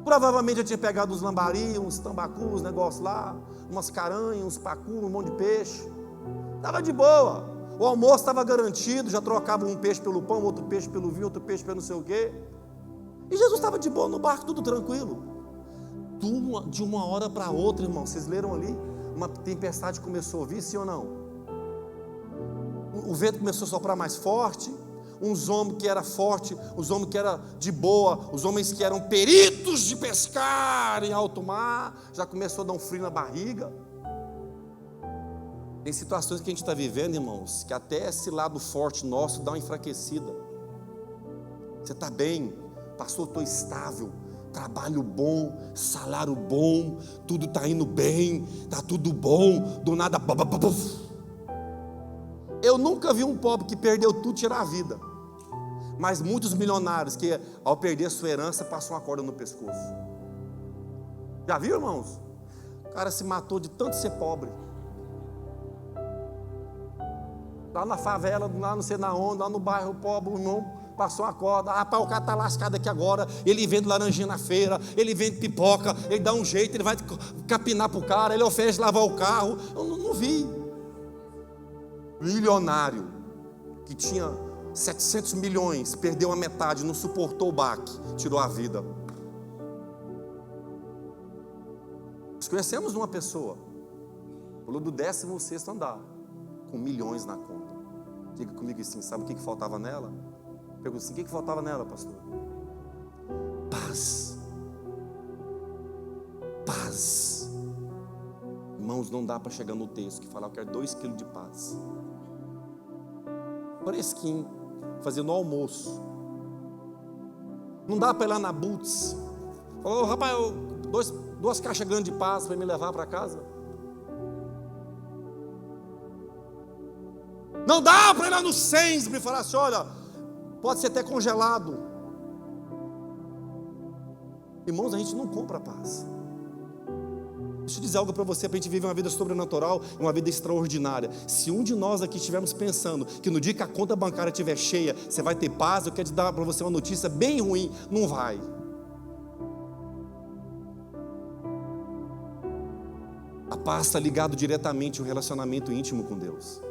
Provavelmente eu tinha pegado uns lambari, uns tambacus, uns negócios lá, umas caranhas, uns pacu, um monte de peixe. Estava de boa, o almoço estava garantido, já trocava um peixe pelo pão, outro peixe pelo vinho, outro peixe pelo não sei o quê. E Jesus estava de boa no barco, tudo tranquilo. De uma hora para outra, irmão, vocês leram ali, uma tempestade começou a vir, sim ou não? O vento começou a soprar mais forte. Uns homens que eram fortes, os homens que eram de boa, os homens que eram peritos de pescar em alto mar, já começou a dar um frio na barriga. Tem situações que a gente está vivendo, irmãos, que até esse lado forte nosso dá uma enfraquecida. Você está bem, pastor, estou estável, trabalho bom, salário bom, tudo está indo bem, está tudo bom, do nada. Eu nunca vi um pobre que perdeu tudo tirar a vida, mas muitos milionários que ao perder a sua herança passam uma corda no pescoço. Já viu, irmãos? O cara se matou de tanto ser pobre. Lá na favela, lá não sei na onde, lá no bairro pobre, o irmão passou uma corda. Rapaz, o cara está lascado aqui agora. Ele vende laranjinha na feira, ele vende pipoca, ele dá um jeito, ele vai capinar para o cara, ele oferece lavar o carro. Eu não vi. Milionário que tinha 700 milhões, perdeu a metade, não suportou o baque, tirou a vida. Nós conhecemos uma pessoa, pulou do 16º andar, com milhões na conta. Diga comigo assim, sabe o que faltava nela? Pergunta assim, o que faltava nela, pastor? Paz. Paz. Irmãos, não dá para chegar no texto que fala, eu quero 2 quilos de paz. Fresquinho, fazendo almoço. Não dá para ir lá na Boots. Falou, rapaz, 2 caixas grandes de paz para me levar para casa. Não dá para ir lá no Sainsbury e falar assim, olha, pode ser até congelado. Irmãos, a gente não compra paz. Deixa eu dizer algo para você, para a gente viver uma vida sobrenatural, uma vida extraordinária. Se um de nós aqui estivermos pensando que no dia que a conta bancária estiver cheia, você vai ter paz, eu quero te dar para você uma notícia bem ruim. Não vai. A paz está ligado diretamente ao relacionamento íntimo com Deus.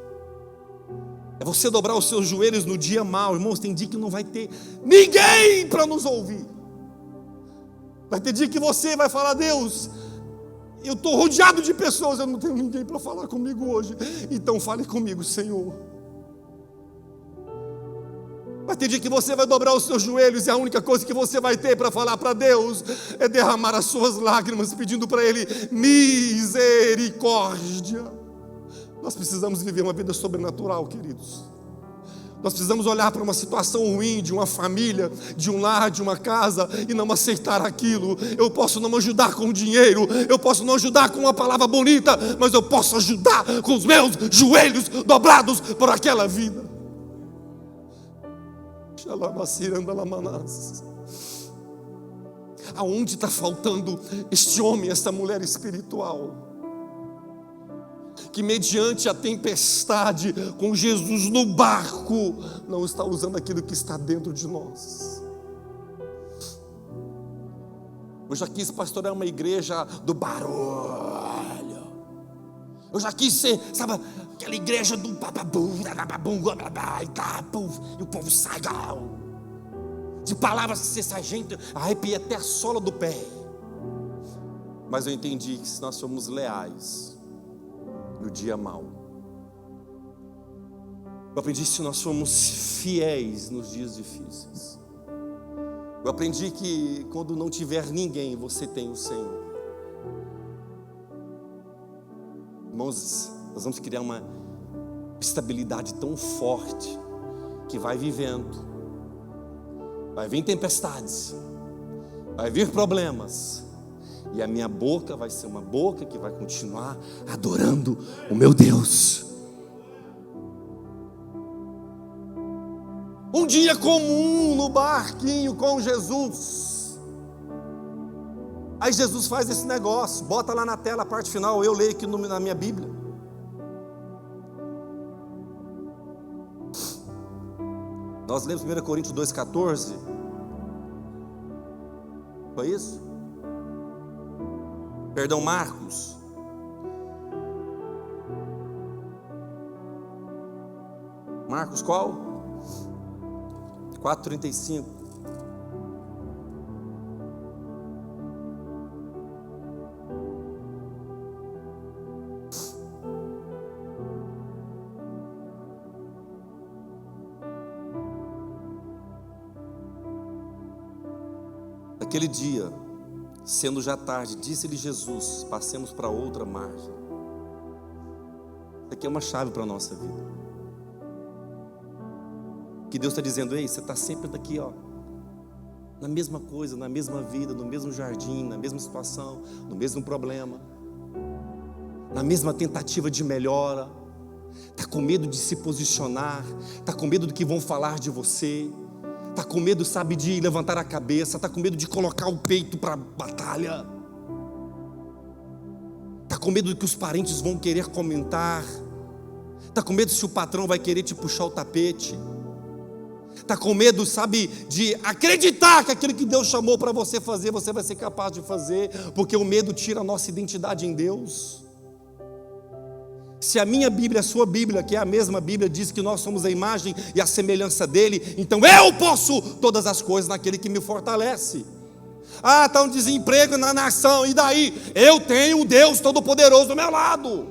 É você dobrar os seus joelhos no dia mau. Irmãos, tem dia que não vai ter ninguém para nos ouvir. Vai ter dia que você vai falar: Deus, eu estou rodeado de pessoas, eu não tenho ninguém para falar comigo hoje. Então fale comigo, Senhor. Vai ter dia que você vai dobrar os seus joelhos e a única coisa que você vai ter para falar para Deus é derramar as suas lágrimas, pedindo para Ele misericórdia. Nós precisamos viver uma vida sobrenatural, queridos. Nós precisamos olhar para uma situação ruim de uma família, de um lar, de uma casa e não aceitar aquilo. Eu posso não ajudar com dinheiro, eu posso não ajudar com uma palavra bonita, mas eu posso ajudar com os meus joelhos dobrados por aquela vida. Aonde está faltando este homem, esta mulher espiritual? Que mediante a tempestade, com Jesus no barco, não está usando aquilo que está dentro de nós. Eu já quis pastorear uma igreja do barulho. Eu já quis ser, sabe, aquela igreja do bababum, e o povo sai de palavras que você sai, gente, arrepia até a sola do pé. Mas eu entendi que se nós somos leais no dia mau, eu aprendi que se nós somos fiéis nos dias difíceis, eu aprendi que quando não tiver ninguém, você tem o Senhor. Irmãos, nós vamos criar uma estabilidade tão forte que vai vivendo, vai vir tempestades, vai vir problemas, e a minha boca vai ser uma boca que vai continuar adorando o meu Deus. Um dia comum no barquinho com Jesus. Aí Jesus faz esse negócio, bota lá na tela a parte final, eu leio aqui na minha Bíblia. Nós lemos 1 Coríntios 2,14. Foi isso? Perdão, Marcos. Marcos qual? 4,35. Naquele dia, sendo já tarde, disse-lhe Jesus: passemos para outra margem. Isso aqui é uma chave para a nossa vida. Que Deus está dizendo: ei, você está sempre daqui, ó, na mesma coisa, na mesma vida, no mesmo jardim, na mesma situação, no mesmo problema, na mesma tentativa de melhora. Está com medo de se posicionar, está com medo do que vão falar de você, está com medo, sabe, de levantar a cabeça, está com medo de colocar o peito para a batalha, está com medo do que os parentes vão querer comentar, está com medo se o patrão vai querer te puxar o tapete, está com medo, sabe, de acreditar que aquilo que Deus chamou para você fazer, você vai ser capaz de fazer, porque o medo tira a nossa identidade em Deus. Se a minha Bíblia, a sua Bíblia, que é a mesma Bíblia, diz que nós somos a imagem e a semelhança dele, então eu posso todas as coisas naquele que me fortalece. Ah, está um desemprego na nação, e daí? Eu tenho o Deus Todo-Poderoso do meu lado.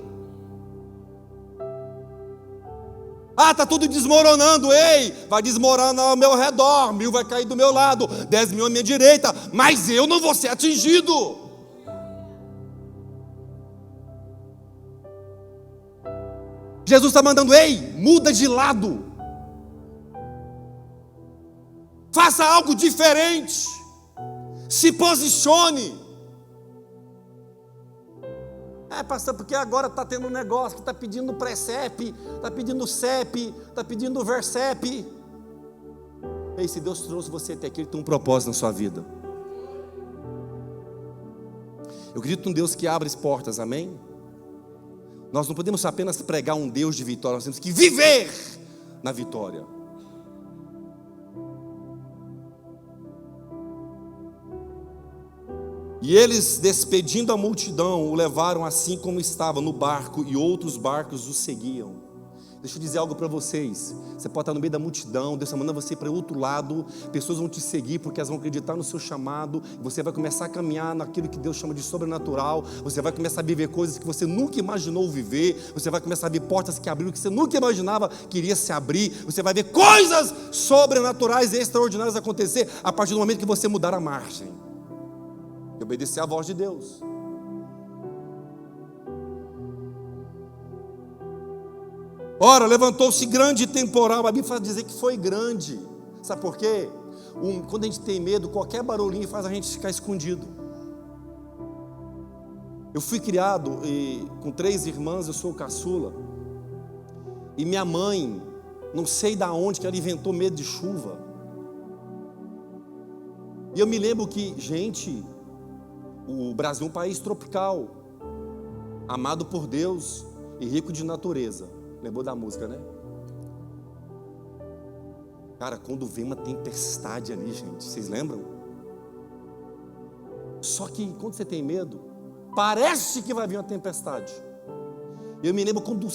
Ah, está tudo desmoronando, ei, vai desmoronar ao meu redor, 1000 vai cair do meu lado, 10.000 à minha direita, mas eu não vou ser atingido. Jesus está mandando: ei, muda de lado, faça algo diferente, se posicione. Pastor, porque agora está tendo um negócio que está pedindo Precep, está pedindo CEP, está pedindo Versep. Ei, se Deus trouxe você até aqui, Ele tem um propósito na sua vida. Eu acredito num Deus que abre as portas, amém? Nós não podemos apenas pregar um Deus de vitória, nós temos que viver na vitória. E eles, despedindo a multidão, o levaram assim como estava no barco, e outros barcos o seguiam. Deixa eu dizer algo para vocês. Você pode estar no meio da multidão, Deus está mandando você para o outro lado, pessoas vão te seguir porque elas vão acreditar no seu chamado, você vai começar a caminhar naquilo que Deus chama de sobrenatural, você vai começar a viver coisas que você nunca imaginou viver, você vai começar a ver portas que abriram que você nunca imaginava que iria se abrir, você vai ver coisas sobrenaturais e extraordinárias acontecer a partir do momento que você mudar a margem e obedecer à voz de Deus. Ora, levantou-se grande temporal. A Bíblia faz dizer que foi grande. Sabe por quê? Quando a gente tem medo, qualquer barulhinho faz a gente ficar escondido. Eu fui criado com 3 irmãs, eu sou o caçula. E minha mãe, não sei da onde que ela inventou medo de chuva. E eu me lembro que, gente, o Brasil é um país tropical, amado por Deus e rico de natureza. Lembrou da música, né? Cara, quando vem uma tempestade ali, gente, vocês lembram? Só que quando você tem medo, parece que vai vir uma tempestade. Eu me lembro quando o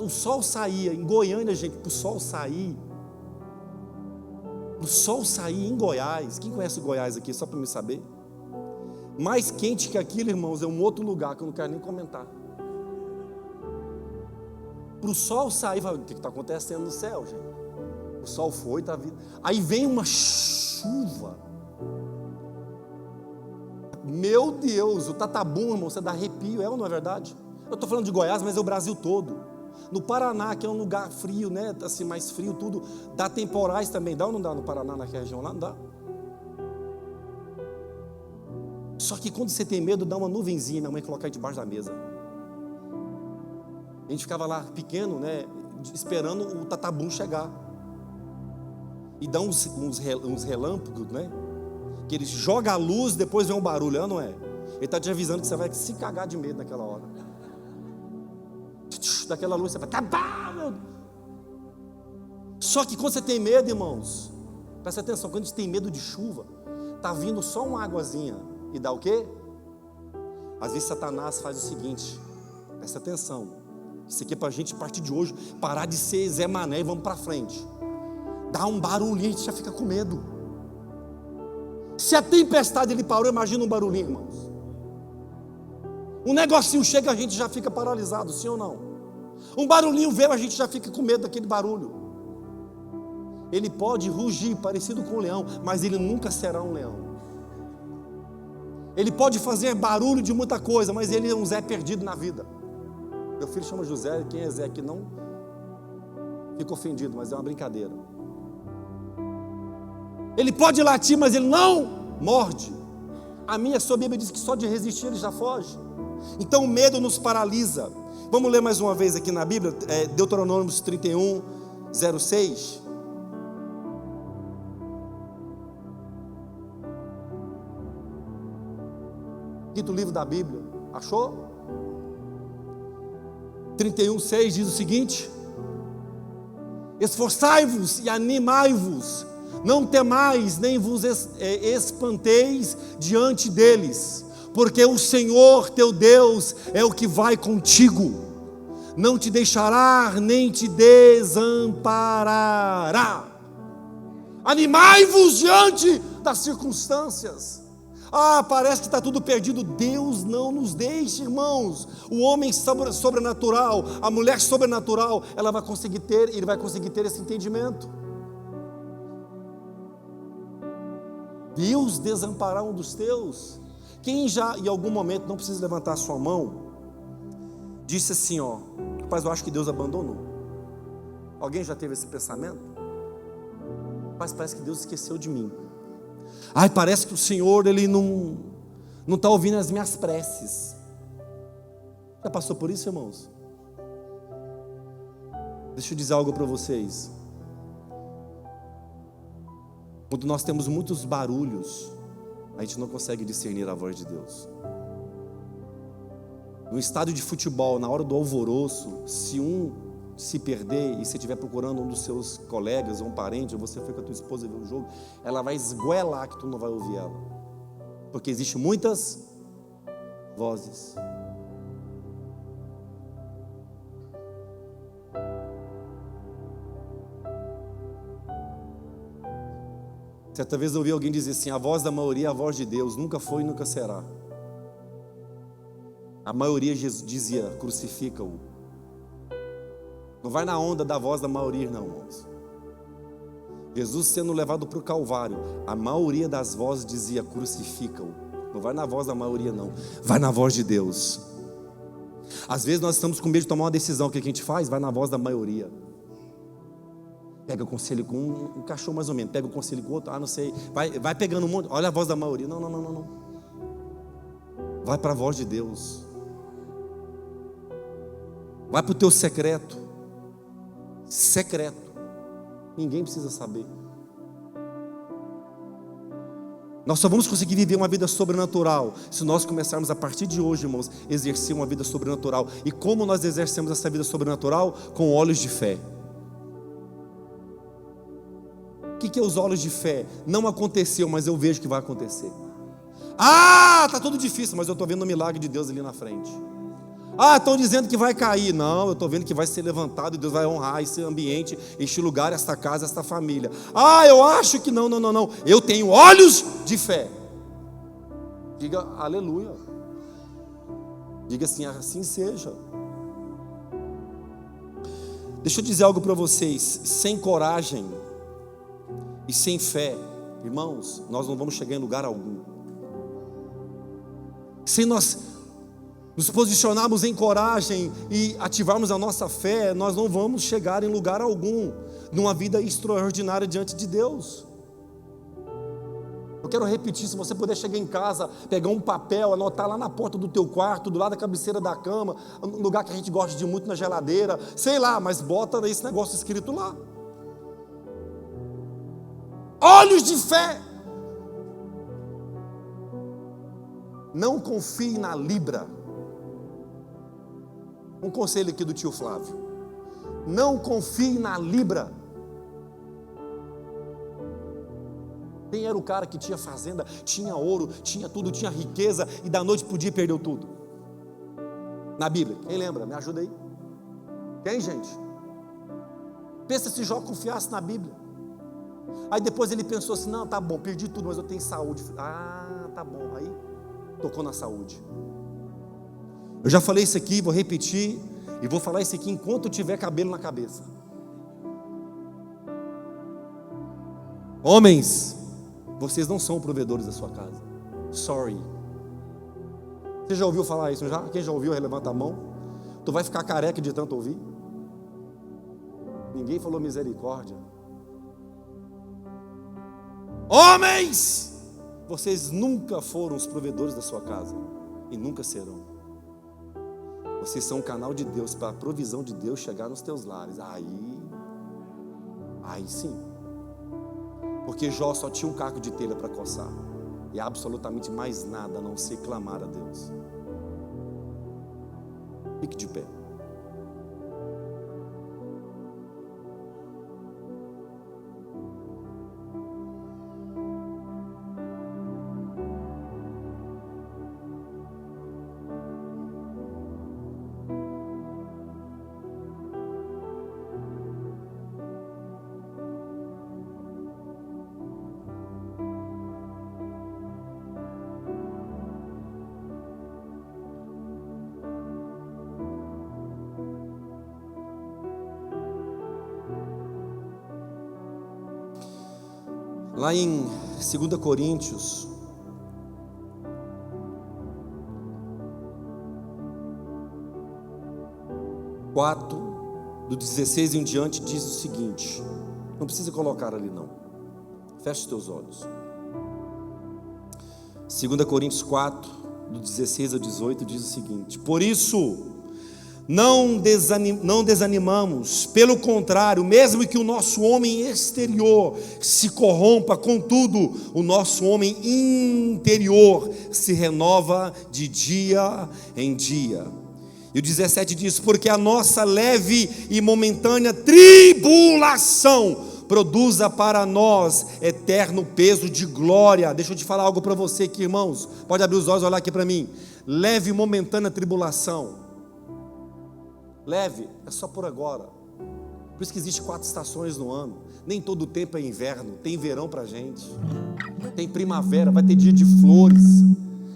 sol saía, em Goiânia, gente, para o sol sair em Goiás. Quem conhece o Goiás aqui, só para me saber? Mais quente que aquilo, irmãos, é um outro lugar que eu não quero nem comentar. Para o sol sair, o que está acontecendo no céu, gente? O sol foi, está vindo. Aí vem uma chuva. Meu Deus, o tatabum, irmão, você dá arrepio, é ou não é verdade? Eu estou falando de Goiás, mas é o Brasil todo. No Paraná, que é um lugar frio, né? Assim, mais frio, tudo. Dá temporais também. Dá ou não dá no Paraná, naquela região lá? Não dá. Só que quando você tem medo, dá uma nuvenzinha, minha mãe coloca aí debaixo da mesa. A gente ficava lá pequeno, né, esperando o tatabum chegar. E dá uns relâmpagos, né? Que ele joga a luz, depois vem um barulho, não é? Ele está te avisando que você vai se cagar de medo naquela hora. Daquela luz você vai, tá bom, meu. Só que quando você tem medo, irmãos, presta atenção, quando a gente tem medo de chuva, tá vindo só uma águazinha e dá o quê? Às vezes Satanás faz o seguinte, presta atenção. Isso aqui é para a gente, a partir de hoje, parar de ser Zé Mané e vamos para frente. Dá um barulhinho, a gente já fica com medo. Se a tempestade ele parou, imagina um barulhinho, irmãos. Um negocinho chega, a gente já fica paralisado, sim ou não? Um barulhinho veio, a gente já fica com medo daquele barulho. Ele pode rugir parecido com um leão, mas ele nunca será um leão. Ele pode fazer barulho de muita coisa, mas ele é um Zé perdido na vida. Meu filho chama José, quem é Zé aqui não fica ofendido, mas é uma brincadeira. Ele pode latir, mas ele não morde. A sua Bíblia diz que só de resistir ele já foge. Então o medo nos paralisa. Vamos ler mais uma vez aqui na Bíblia, Deuteronômio 31, 06. Quinto livro da Bíblia, achou? 31:6 diz o seguinte: esforçai-vos e animai-vos, não temais, nem vos espanteis diante deles, porque o Senhor teu Deus é o que vai contigo, não te deixará, nem te desamparará. Animai-vos diante das circunstâncias. Parece que está tudo perdido. Deus não nos deixa, irmãos. O homem sobrenatural, a mulher sobrenatural, ele vai conseguir ter esse entendimento. Deus desamparar um dos teus. Quem já em algum momento, não precisa levantar a sua mão, disse assim, rapaz, eu acho que Deus abandonou. Alguém já teve esse pensamento? Rapaz, parece que Deus esqueceu de mim. Parece que o Senhor, Ele não está ouvindo as minhas preces. Já passou por isso, irmãos? Deixa eu dizer algo para vocês. Quando nós temos muitos barulhos, a gente não consegue discernir a voz de Deus. No estádio de futebol, na hora do alvoroço, se um se perder e você estiver procurando um dos seus colegas ou um parente, ou você foi com a tua esposa ver um jogo, ela vai esgoelar que tu não vai ouvir ela. Porque existem muitas vozes. Certa vez eu ouvi alguém dizer assim: a voz da maioria é a voz de Deus, nunca foi e nunca será. A maioria dizia: crucifica-o. Não vai na onda da voz da maioria, não, irmãos. Jesus sendo levado para o Calvário, a maioria das vozes dizia: crucifica-o. Não vai na voz da maioria, não. Vai na voz de Deus. Às vezes nós estamos com medo de tomar uma decisão. O que a gente faz? Vai na voz da maioria. Pega o conselho com um cachorro mais ou menos. Pega o conselho com o outro. Não sei. Vai pegando um monte. Olha a voz da maioria. Não. Vai para a voz de Deus. Vai para o teu secreto. Secreto. Ninguém precisa saber. Nós só vamos conseguir viver uma vida sobrenatural se nós começarmos a partir de hoje, irmãos, exercer uma vida sobrenatural. E como nós exercemos essa vida sobrenatural? Com olhos de fé. O que é os olhos de fé? Não aconteceu, mas eu vejo que vai acontecer. Está tudo difícil, mas eu estou vendo o milagre de Deus ali na frente. Estão dizendo que vai cair. Não, eu estou vendo que vai ser levantado e Deus vai honrar esse ambiente, este lugar, esta casa, esta família. Eu acho que não. Eu tenho olhos de fé. Diga aleluia. Diga assim seja. Deixa eu dizer algo para vocês. Sem coragem e sem fé, irmãos, nós não vamos chegar em lugar algum. Se nós nos posicionarmos em coragem e ativarmos a nossa fé, nós não vamos chegar em lugar algum, numa vida extraordinária diante de Deus. Eu quero repetir: se você puder chegar em casa, pegar um papel, anotar lá na porta do teu quarto, do lado da cabeceira da cama, um lugar que a gente gosta de muito, na geladeira, sei lá, mas bota esse negócio escrito lá. Olhos de fé. Não confie na Libra. Um conselho aqui do tio Flávio: não confie na Libra. Quem era o cara que tinha fazenda, tinha ouro, tinha tudo, tinha riqueza, e da noite para o dia perdeu tudo? Na Bíblia, quem lembra? Me ajuda aí. Quem, gente? Pensa se Jó confiasse na Bíblia. Aí depois ele pensou assim: não, tá bom, perdi tudo, mas eu tenho saúde. Tá bom. Aí tocou na saúde. Eu já falei isso aqui, vou repetir, e vou falar isso aqui enquanto eu tiver cabelo na cabeça. Homens, vocês não são provedores da sua casa. Sorry. Você já ouviu falar isso já? Quem já ouviu, levanta a mão. Tu vai ficar careca de tanto ouvir? Ninguém falou misericórdia. Homens, vocês nunca foram os provedores da sua casa e nunca serão. Vocês são um canal de Deus para a provisão de Deus chegar nos teus lares. Aí sim. Porque Jó só tinha um caco de telha para coçar e absolutamente mais nada a não ser clamar a Deus. Fique de pé. Lá em 2 Coríntios, do 16 em diante, diz o seguinte. Não precisa colocar ali não. Feche os teus olhos. 2 Coríntios 4, do 16 ao 18, diz o seguinte: por isso, não desanimamos, pelo contrário, mesmo que o nosso homem exterior se corrompa, contudo, o nosso homem interior se renova de dia em dia. E o 17 diz: porque a nossa leve e momentânea tribulação produza para nós eterno peso de glória. Deixa eu te falar algo para você aqui, irmãos. Pode abrir os olhos e olhar aqui para mim. Leve e momentânea tribulação. Leve é só por agora. Por isso que existe 4 estações no ano. Nem todo tempo é inverno. Tem verão para a gente. Tem primavera. Vai ter dia de flores.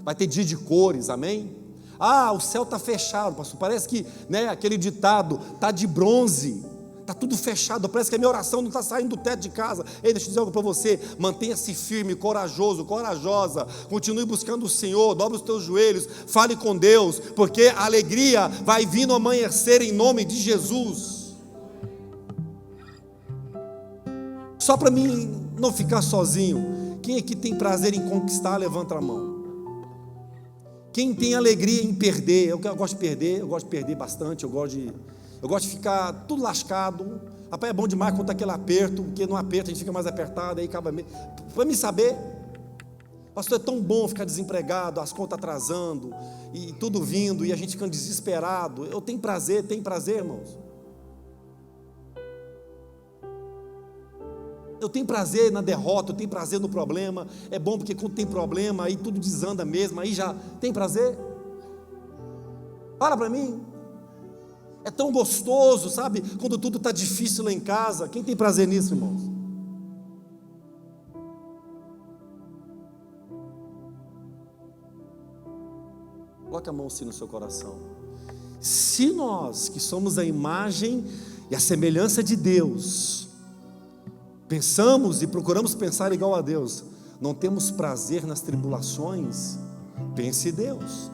Vai ter dia de cores. Amém? Ah, o céu está fechado, pastor. Parece que, aquele ditado, está de bronze. Está tudo fechado, parece que a minha oração não está saindo do teto de casa. Ei, deixa eu dizer algo para você. Mantenha-se firme, corajoso, corajosa. Continue buscando o Senhor, dobre os teus joelhos, fale com Deus, porque a alegria vai vir no amanhecer em nome de Jesus. Só para mim não ficar sozinho, quem aqui tem prazer em conquistar, levanta a mão. Quem tem alegria em perder? Eu gosto de perder bastante, eu gosto de ficar tudo lascado. Rapaz, é bom demais quando está aquele aperto, porque no aperto a gente fica mais apertado, aí acaba mesmo. Para me saber, pastor, é tão bom ficar desempregado, as contas atrasando, e tudo vindo, e a gente ficando desesperado. Eu tenho prazer, irmãos. Eu tenho prazer na derrota, eu tenho prazer no problema. É bom porque quando tem problema, aí tudo desanda mesmo, aí já tem prazer. Fala para mim. É tão gostoso, sabe? Quando tudo está difícil lá em casa. Quem tem prazer nisso, irmãos? Coloque a mão assim no seu coração. Se nós, que somos a imagem e a semelhança de Deus, pensamos e procuramos pensar igual a Deus, não temos prazer nas tribulações, pense em Deus.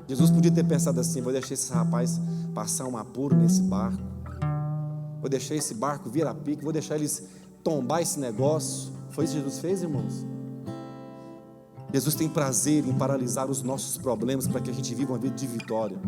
Jesus podia ter pensado assim: vou deixar esse rapaz passar um apuro nesse barco, vou deixar esse barco vir a pique, vou deixar eles tombar esse negócio. Foi isso que Jesus fez, irmãos? Jesus tem prazer em paralisar os nossos problemas para que a gente viva uma vida de vitória.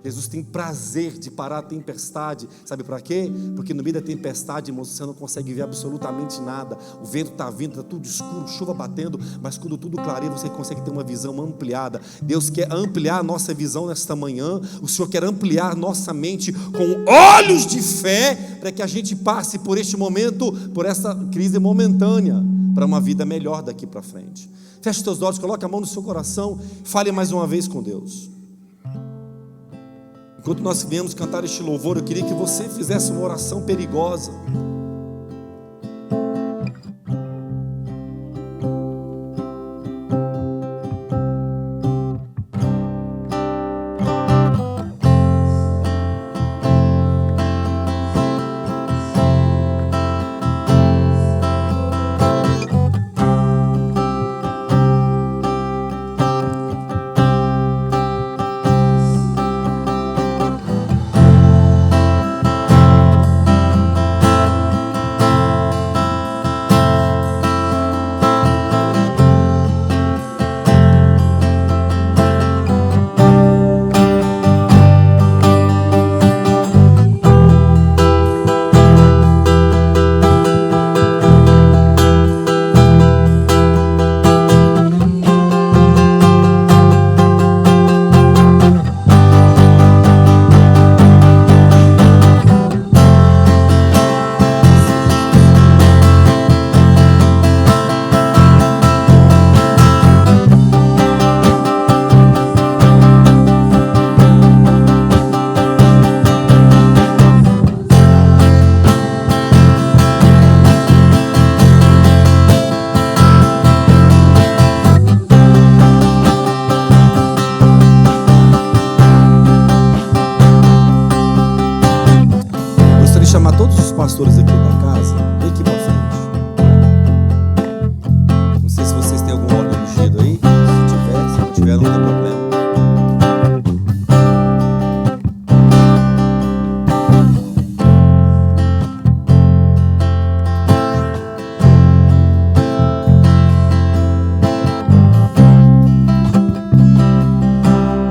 Jesus tem prazer de parar a tempestade. Sabe para quê? Porque no meio da tempestade, irmão, você não consegue ver absolutamente nada. O vento está vindo, está tudo escuro, chuva batendo, mas quando tudo clareia, você consegue ter uma visão ampliada. Deus quer ampliar a nossa visão nesta manhã. O Senhor quer ampliar a nossa mente com olhos de fé, para que a gente passe por este momento, por essa crise momentânea, para uma vida melhor daqui para frente. Feche os teus olhos, coloque a mão no seu coração, fale mais uma vez com Deus. Enquanto nós viemos cantar este louvor, eu queria que você fizesse uma oração perigosa. Pastores aqui da casa, vem aqui para frente. Não sei se vocês têm algum óleo ungido aí. Se não tiver, não tem problema.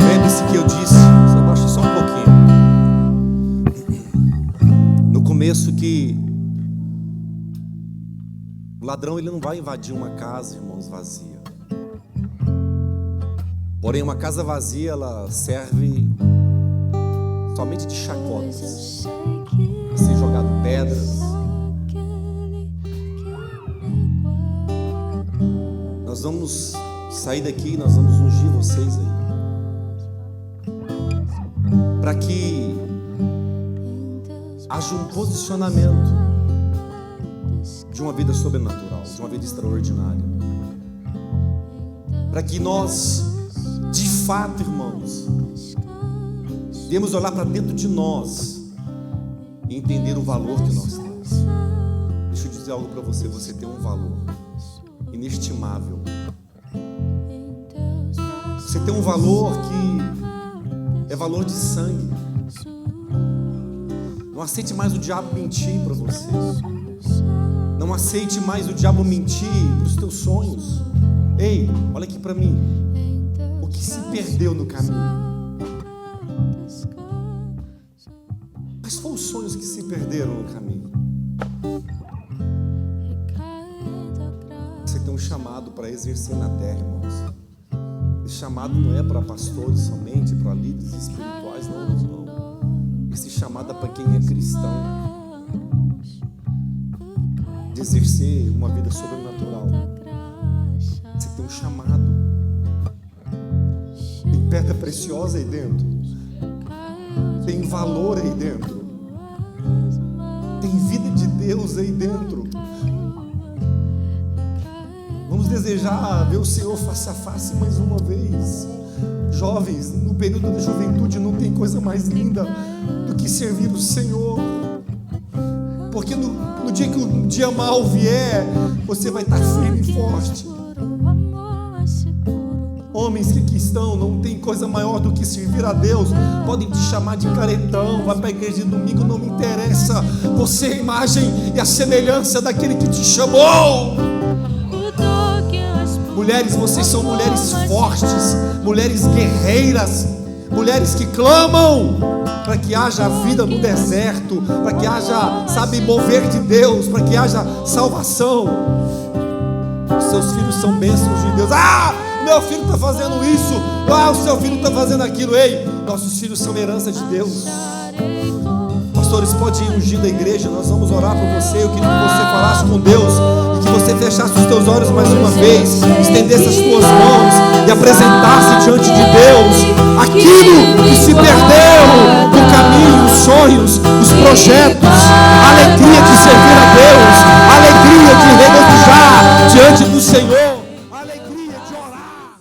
Lembre-se que eu disse, só abaixa só um pouquinho. No começo, que o ladrão ele não vai invadir uma casa, irmãos, vazia. Porém, uma casa vazia, ela serve somente de chacotas, a ser jogado pedras. Nós vamos sair daqui, nós vamos ungir vocês aí, para que haja um posicionamento de uma vida sobrenatural, de uma vida extraordinária, para que nós, de fato, irmãos, devemos olhar para dentro de nós e entender o valor que nós temos. Deixa eu dizer algo para você: você tem um valor inestimável. Você tem um valor que é valor de sangue. Não aceite mais o diabo mentir para você. Não aceite mais o diabo mentir para os teus sonhos. Ei, olha aqui para mim. O que se perdeu no caminho? Quais foram os sonhos que se perderam no caminho? Você tem um chamado para exercer na terra, irmãos. Esse chamado não é para pastores somente, para líderes espirituais, não. Esse chamado é para quem é cristão, de exercer uma vida sobrenatural. Você tem um chamado. Tem pedra preciosa aí dentro. Tem valor aí dentro. Tem vida de Deus aí dentro. Vamos desejar ver o Senhor face a face mais uma vez. Jovens, no período da juventude não tem coisa mais linda do que servir o Senhor. Porque no dia que o dia mal vier, você vai estar firme e forte. Homens que aqui estão, não tem coisa maior do que servir a Deus. Podem te chamar de caretão, vai para a igreja de domingo, não me interessa. Você é a imagem e a semelhança daquele que te chamou. Mulheres, vocês são mulheres fortes, mulheres guerreiras, mulheres que clamam para que haja vida no deserto, para que haja, mover de Deus, para que haja salvação. Seus filhos são bênçãos de Deus. Meu filho está fazendo isso. O seu filho está fazendo aquilo. Ei, nossos filhos são herança de Deus. Pastores, pode ir ungindo a igreja. Nós vamos orar por você. Eu queria que você falasse com Deus e que você fechasse os teus olhos mais uma vez, estendesse as tuas mãos e apresentasse diante de Deus aquilo que se perdeu no caminho, os sonhos, os projetos, a alegria de servir a Deus, a alegria de regozijar diante do Senhor, a alegria de orar,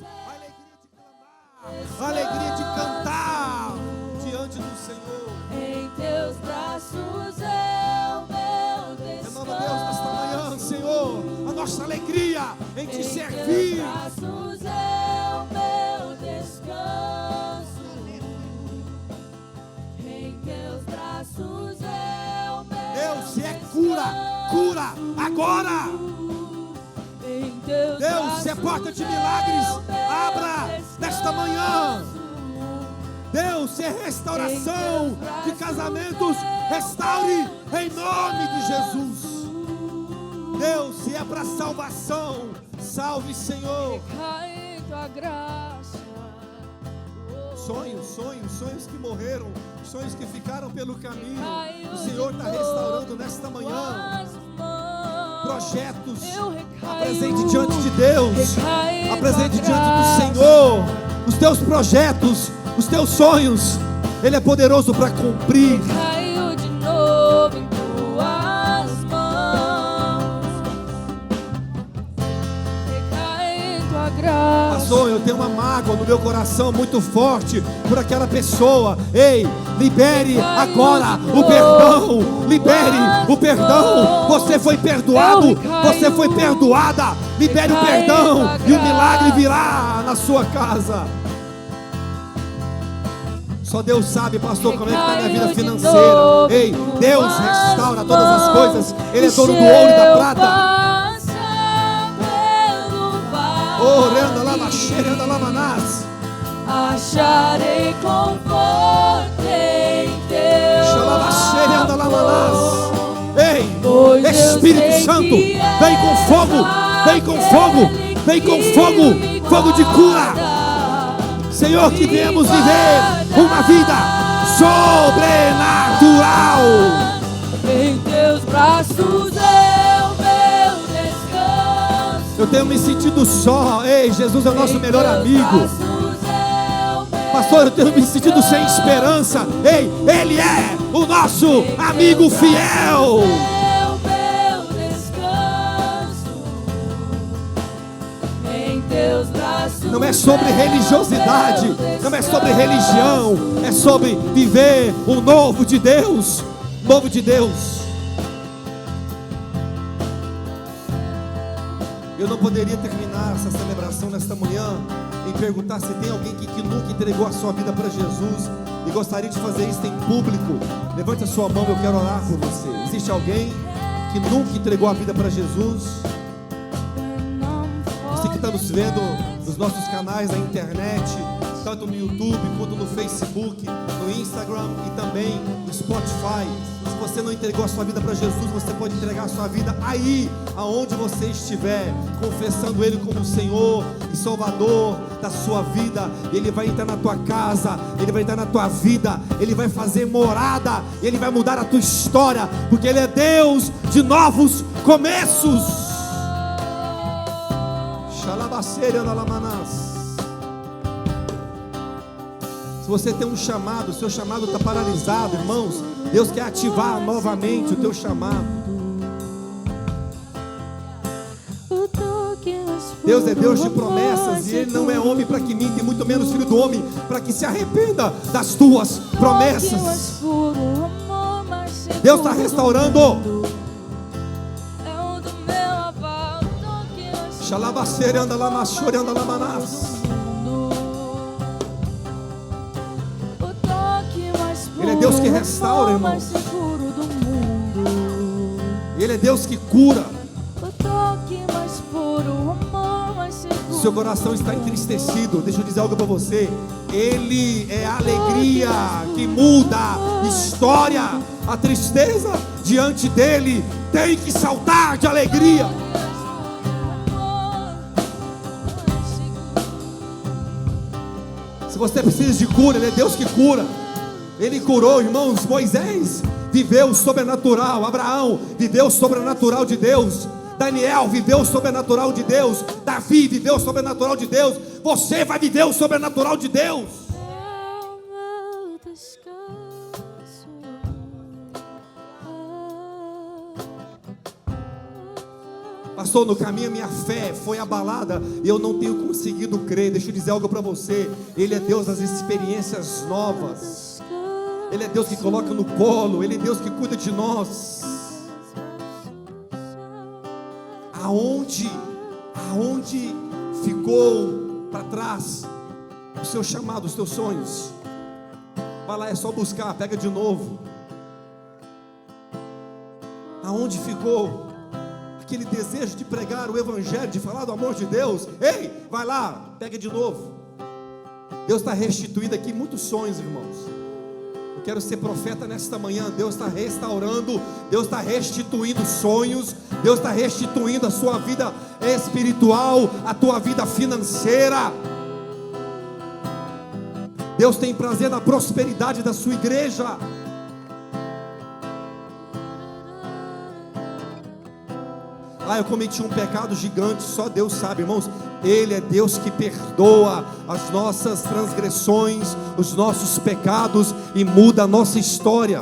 a alegria de clamar, a alegria de cantar diante do Senhor. Em teus braços é o meu descanso. Renova, Deus, nesta manhã, Senhor, a nossa alegria em te servir. Em teus braços é o meu descanso. Em teus braços é o meu Deus, se é cura agora. Deus, se é porta de milagres, abra nesta manhã. Deus, se é restauração de casamentos, restaure em nome de Jesus. Deus, se é para salvação, salve, Senhor. Recai tua graça. Sonhos que morreram, sonhos que ficaram pelo caminho, o Senhor está restaurando nesta manhã. Projetos, apresente diante de Deus, apresente diante do Senhor os teus projetos, os teus sonhos. Ele é poderoso para cumprir. Caiu de novo em tuas mãos. Recai em tua graça. Pastor, eu tenho uma mágoa no meu coração muito forte por aquela pessoa. Ei, libere agora o perdão. Libere o perdão. Você foi perdoado, você foi perdoada. Libere o perdão e o milagre virá na sua casa. Só Deus sabe, pastor, como é que está a minha vida financeira. Ei, Deus restaura todas as coisas. Ele é dono do ouro e da prata. Orando lá, cheirando lá, manás. Acharei conforto em teu amor. Ei, Espírito Santo, vem com fogo, vem com fogo, vem com fogo, fogo de cura, Senhor, que viemos viver uma vida sobrenatural. Em teus braços é o meu descanso. Eu tenho me sentido só. Ei, Jesus é o nosso melhor amigo. Pastor, eu tenho me sentido sem esperança. Ei, Ele é o nosso amigo fiel. Não é sobre religiosidade, não é sobre religião, é sobre viver o novo de Deus. Novo de Deus. Eu não poderia terminar essa celebração nesta manhã em perguntar se tem alguém que nunca entregou a sua vida para Jesus e gostaria de fazer isso em público. Levante a sua mão, eu quero orar por você. Existe alguém que nunca entregou a vida para Jesus? Você que está nos vendo nos nossos canais na internet, tanto no YouTube quanto no Facebook, no Instagram e também no Spotify. Se você não entregou a sua vida para Jesus, você pode entregar a sua vida aí, aonde você estiver, confessando Ele como Senhor e Salvador da sua vida. Ele vai entrar na tua casa, Ele vai entrar na tua vida, Ele vai fazer morada, Ele vai mudar a tua história, porque Ele é Deus de novos começos. Se você tem um chamado, o seu chamado está paralisado, irmãos, Deus quer ativar novamente o teu chamado. Deus é Deus de promessas e Ele não é homem para que minta, e muito menos filho do homem para que se arrependa das tuas promessas. Deus está restaurando. Ele é Deus que restaura, irmãos. Ele é Deus que cura. Seu coração está entristecido, deixa eu dizer algo para você. Ele é a alegria que muda história. A tristeza diante dele tem que saltar de alegria. Se você precisa de cura, Ele é Deus que cura. Ele curou, irmãos. Moisés viveu o sobrenatural. Abraão viveu o sobrenatural de Deus. Daniel viveu o sobrenatural de Deus. Davi viveu o sobrenatural de Deus. Você vai viver o sobrenatural de Deus. Pastor, no caminho a minha fé foi abalada e eu não tenho conseguido crer. Deixa eu dizer algo para você. Ele é Deus das experiências novas. Ele é Deus que coloca no colo. Ele é Deus que cuida de nós. Aonde ficou para trás o seu chamado, os teus sonhos? Vai lá, é só buscar, pega de novo. Aonde ficou aquele desejo de pregar o evangelho, de falar do amor de Deus? Ei, vai lá, pega de novo. Deus está restituindo aqui muitos sonhos, irmãos. Eu quero ser profeta nesta manhã. Deus está restaurando, Deus está restituindo sonhos, Deus está restituindo a sua vida espiritual, a tua vida financeira. Deus tem prazer na prosperidade da sua igreja. Eu cometi um pecado gigante, só Deus sabe, irmãos. Ele é Deus que perdoa as nossas transgressões, os nossos pecados e muda a nossa história.